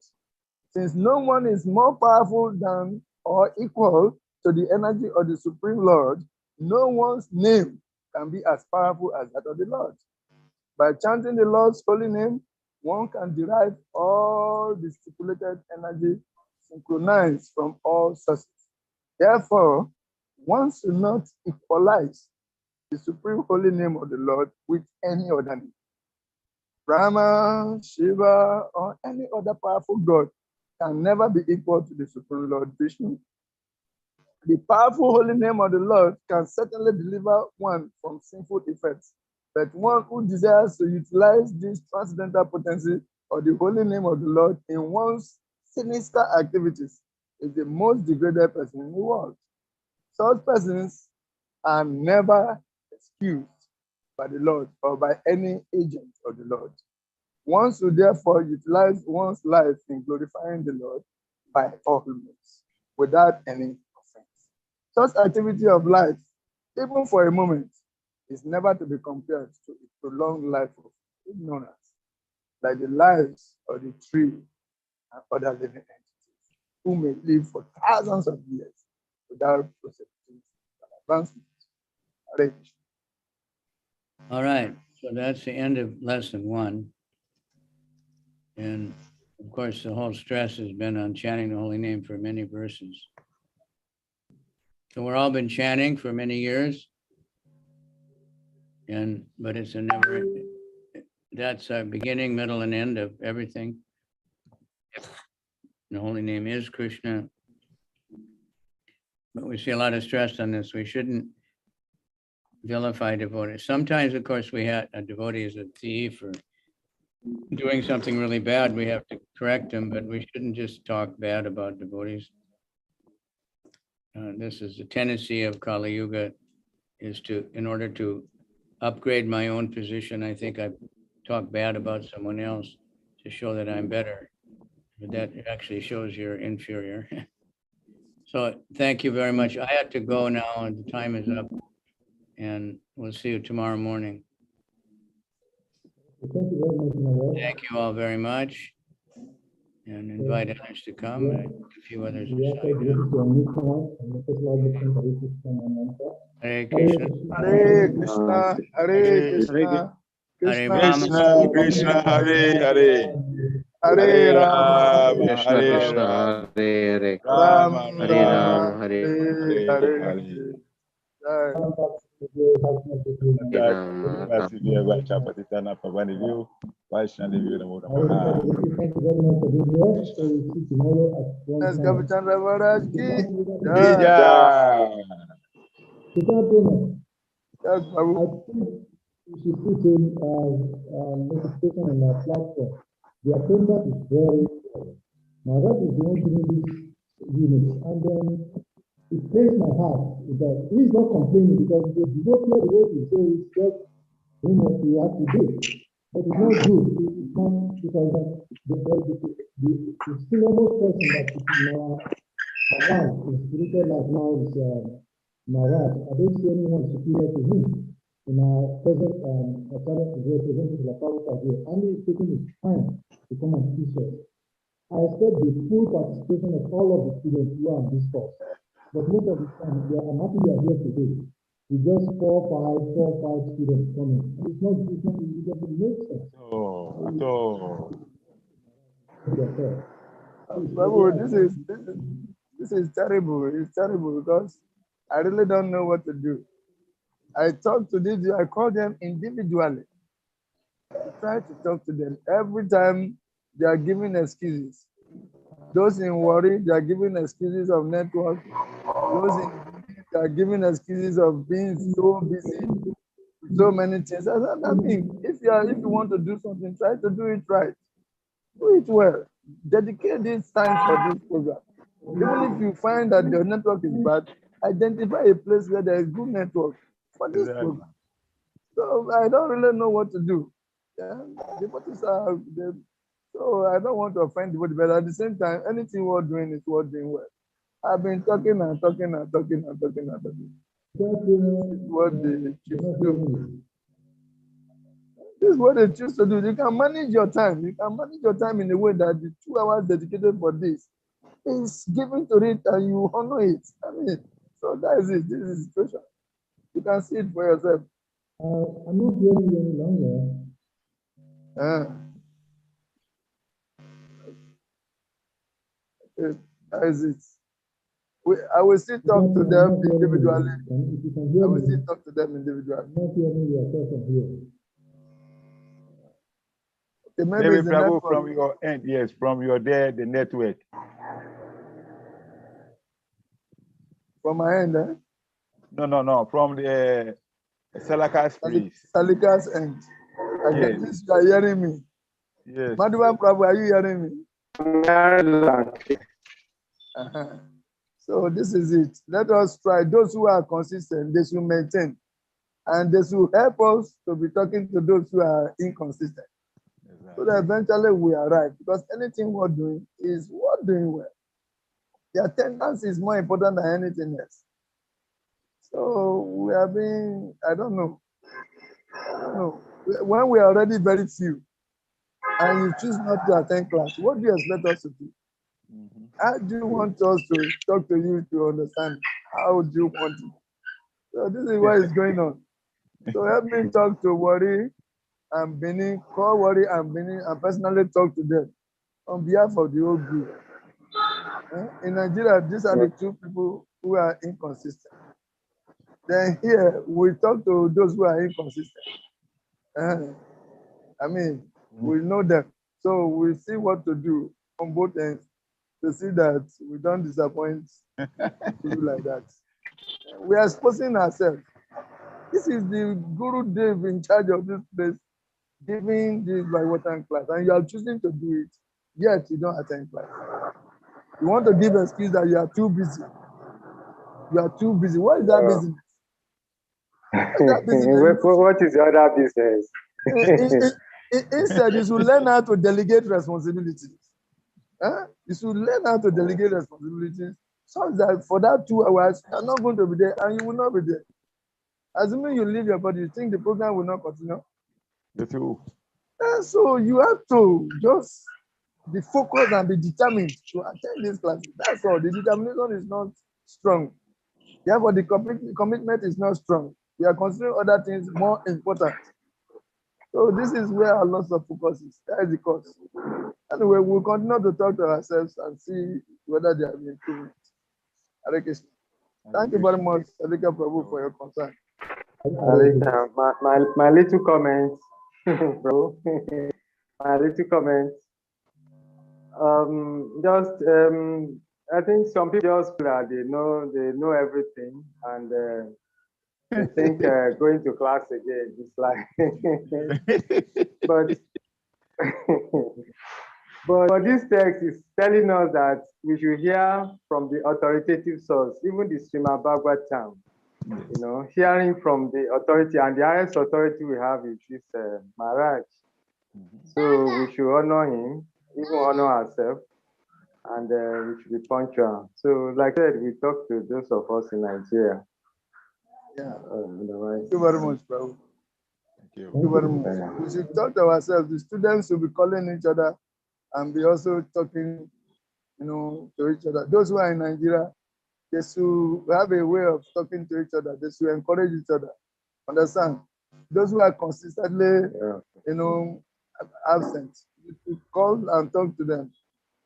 Since no one is more powerful than or equal to the energy of the Supreme Lord, no one's name can be as powerful as that of the Lord. By chanting the Lord's holy name, one can derive all the stipulated energy synchronized from all sources. Therefore, one should not equalize the supreme holy name of the Lord with any other name. Brahma, Shiva, or any other powerful God can never be equal to the Supreme Lord Vishnu. The powerful holy name of the Lord can certainly deliver one from sinful effects, but one who desires to utilize this transcendental potency of the holy name of the Lord in one's sinister activities is the most degraded person in the world. Such persons are never excused by the Lord or by any agent of the Lord. One should therefore utilize one's life in glorifying the Lord by all means, without any offense. Such activity of life, even for a moment, is never to be compared to a prolonged life of ignorance, like the lives of the tree and other living entities, who may live for thousands of years without proceeding advancement. All right, so that's the end of lesson 1. And of course, the whole stress has been on chanting the holy name for many verses. So we're all been chanting for many years, but it's a never, that's a beginning, middle, and end of everything. The holy name is Krishna. But we see a lot of stress on this. We shouldn't vilify devotees. Sometimes, of course, we had a devotee as a thief or doing something really bad. We have to correct him, but we shouldn't just talk bad about devotees. This is the tendency of Kali Yuga, is to, in order to upgrade my own position, I think I talk bad about someone else to show that I'm better. But that actually shows you're inferior. So thank you very much. I have to go now and the time is up, and we'll see you tomorrow morning. Thank you very much, Maharaj. Thank you all very much, and invite others to come, and a few others We to are sign quite up. ready to unmute now and let us all listen to Hare Krishna and Mantra. Hare Krishna, Hare Krishna, Hare Hare Krishna, Hare Krishna Rama, Krishna, Hare Hare. Hare Hare Rama, Rama, Krishna Hare Krishna, Rama, Hare Hare, Ram Rama Hare Rama, Ram, Rama, Hare Hare Hare Hare. Hare. Jai. That Ram, that's the way Chapatitana Pavani Vaishnavi View, the Moda Maha. Thank you very much for being here. So we'll see tomorrow at 1 Let's p.m. Kavicandra Maharaj ki jai. Jai. Without payment, Yes, I Babu. think we should put in notification on our platform. The attendance is very good. Now that is the only thing this unit. And then it breaks my heart that he's not complaining because the devotee the way to say it's just what we have to do. But it's not good. It's not because the senior-most person that is in our life, in spiritual life now is Maharaj. I don't see anyone superior to him in our present representative of our here. And he's taking his time to come and teach us. I expect the full participation of all of the students who are on this course. But most of the time, I'm happy you are here today. We just four, five students coming. And it doesn't make sense. Babu, this is terrible. It's terrible because I really don't know what to do. I talk to these, I call them individually. I try to talk to them. Every time they are giving excuses. Those in worry, they are giving excuses of network. Those in they are giving excuses of being so busy, so many things. I mean, if you want to do something, try to do it right. Do it well. Dedicate this time for this program. Even if you find that the network is bad, identify a place where there is good network for this program. So I don't really know what to do. Yeah, devotees are, so I don't want to offend devotees, but at the same time, anything we're doing is worth doing well. I've been talking and talking and talking and talking and talking. This is what they choose to do. This is what they choose to do. You can manage your time. You can manage your time in a way that the 2 hours dedicated for this is given to it and you honor it. I mean, so that is it. This is the situation. You can see it for yourself. I'm not hearing you any longer. That is it. I will still talk to them individually. I will still talk to them individually. I'm not hearing yourself from here. Okay, Maybe it's the network. from your end, yes, from your there, the network. From my end, eh? No, from the Salaka's place. Salika's end. I Yes. guess you are hearing me. Yes. Madhuvan Prabhu, are you hearing me? So this is it. Let us try. Those who are consistent, they should maintain. And they should help us to be talking to those who are inconsistent. Exactly. So that eventually we arrive. Because anything we're doing is worth doing well. The attendance is more important than anything else. So we are being, I don't know. When we are already very few and you choose not to attend class, what do you expect us to do? How do you want us to talk to you to understand? How do you want it? So this is what is going on. So help me talk to Wari and Bini, call Wari and Bini and personally talk to them on behalf of the whole group. In Nigeria, these are the two people who are inconsistent. Then here, we talk to those who are inconsistent. I mean, we know them. So we see what to do on both ends to see that we don't disappoint people like that. We are exposing ourselves. This is the Guru Dev in charge of this place, giving this by water class, and you are choosing to do it, yet you don't attend class. You want to give excuse that you are too busy. You are too busy. What is that business? What is the other business? Instead, you should learn how to delegate responsibilities. You should learn how to delegate responsibilities so that for that 2 hours, you're not going to be there and you will not be there. Assuming you leave your body, you think the program will not continue? So you have to just be focused and be determined to attend this class. That's all. The determination is not strong. Therefore, the commitment is not strong. We are considering other things more important. So this is where our loss of focus is. That is the cause. Anyway, we'll continue to talk to ourselves and see whether there have been improvements. Hare Krishna. Thank you very much, Adhika Prabhu, for your concern. My little comment, bro. My little comment. I think some people just feel that they know everything, and I think going to class again is like, but this text is telling us that we should hear from the authoritative source, even the Srimad Bhagavatam. Hearing from the authority, and the highest authority we have is this Maharaj. So we should honor him, even honor ourselves, and we should be punctual. So, like I said, we talk to those of us in Nigeria. Yeah. Thank you very much, Prabhu. Thank you very much. We should talk to ourselves. The students will be calling each other and be also talking, to each other. Those who are in Nigeria, they should have a way of talking to each other. They should encourage each other. Understand? Those who are consistently, absent, you should call and talk to them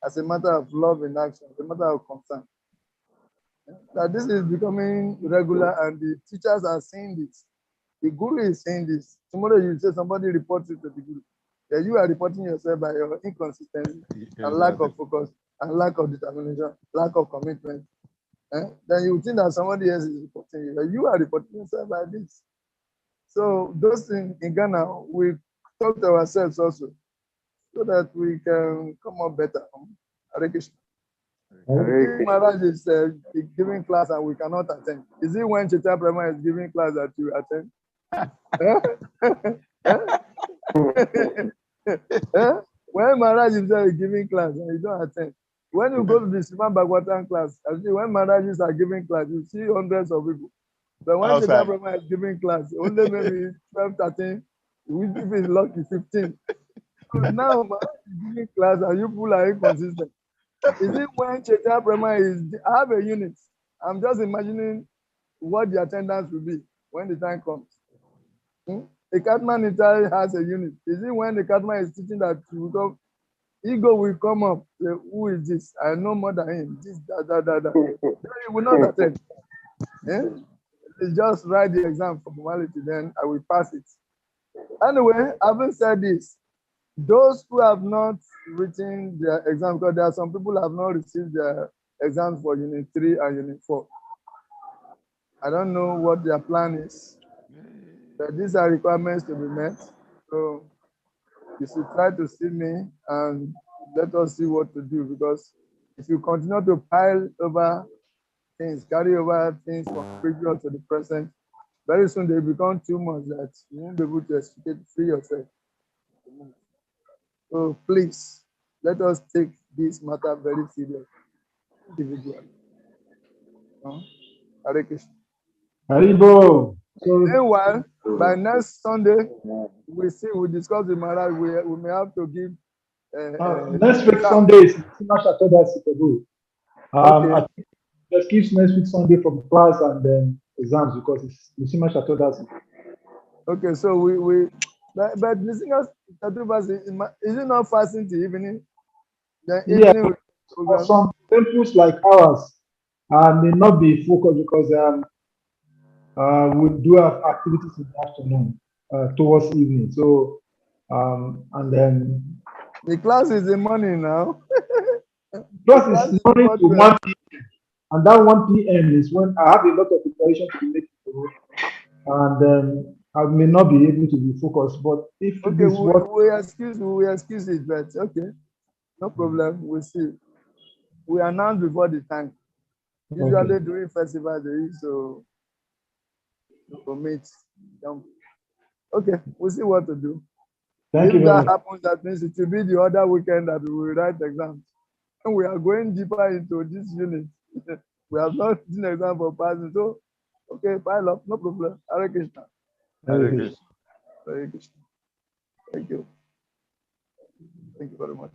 as a matter of love in action, as a matter of concern. That this is becoming regular, and the teachers are saying this. The guru is saying this. Tomorrow you say somebody reports it to the guru. Yeah, you are reporting yourself by your inconsistency and lack of focus and lack of determination, lack of commitment. Then you think that somebody else is reporting you. But you are reporting yourself by this. So those things in Ghana, we talk to ourselves also, so that we can come up better. Hare Krishna. Maharaj is giving class and we cannot attend. Is it when Chaitanya Brahma is giving class that you attend? When Maharaj is giving class and you don't attend. When you go to the Srimad Bhagavatam class, when Maharajas are giving class, you see hundreds of people. But when Chaitanya Brahma is giving class, only maybe 12, 13, if it's lucky, 15. So now Maharaj is giving class and you people are inconsistent. Is it when Chaitanya Brahma is, I have a unit. I'm just imagining what the attendance will be when the time comes. The Catman Italy has a unit. Is it when the Catman is teaching that ego will come up? Say, who is this? I know more than him. This, that. He will not attend. Just write the exam for formality, then I will pass it. Anyway, having said this, those who have not written their exam, because there are some people who have not received their exams for Unit 3 and Unit 4. I don't know what their plan is, but these are requirements to be met. So you should try to see me and let us see what to do, because if you continue to pile over things, carry over things from previous to the present, very soon they become too much that you won't be able to free yourself. So please, let us take this matter very seriously, individually. Hare Krishna. Haribo. So, meanwhile, by next Sunday, we discuss the matter. We may have to give. Next week Sunday is I think just keeps next week Sunday from class and then exams, because it's Nisima Shatodasi. Okay, so but listeners, is it not fasting till evening? Yeah, for some temples like ours may not be focused, because we do have activities in the afternoon towards evening. So and then the class is in morning now. Class is morning to 1 p.m. and that 1 p.m. is when I have a lot of preparation to make to, and then I may not be able to be focused. But if okay, we excuse it, but okay, no problem. We'll see. We announce before the time. Usually during festival, they used to meet them. Okay, we'll see what to do. Thank you If very that much. happens, that means it will be the other weekend that we will write exams. And we are going deeper into this unit. We have not done exam for passing. So, okay, pile up, no problem. Hare Krishna. Hare Krishna. Hare Krishna. Thank you. Thank you very much.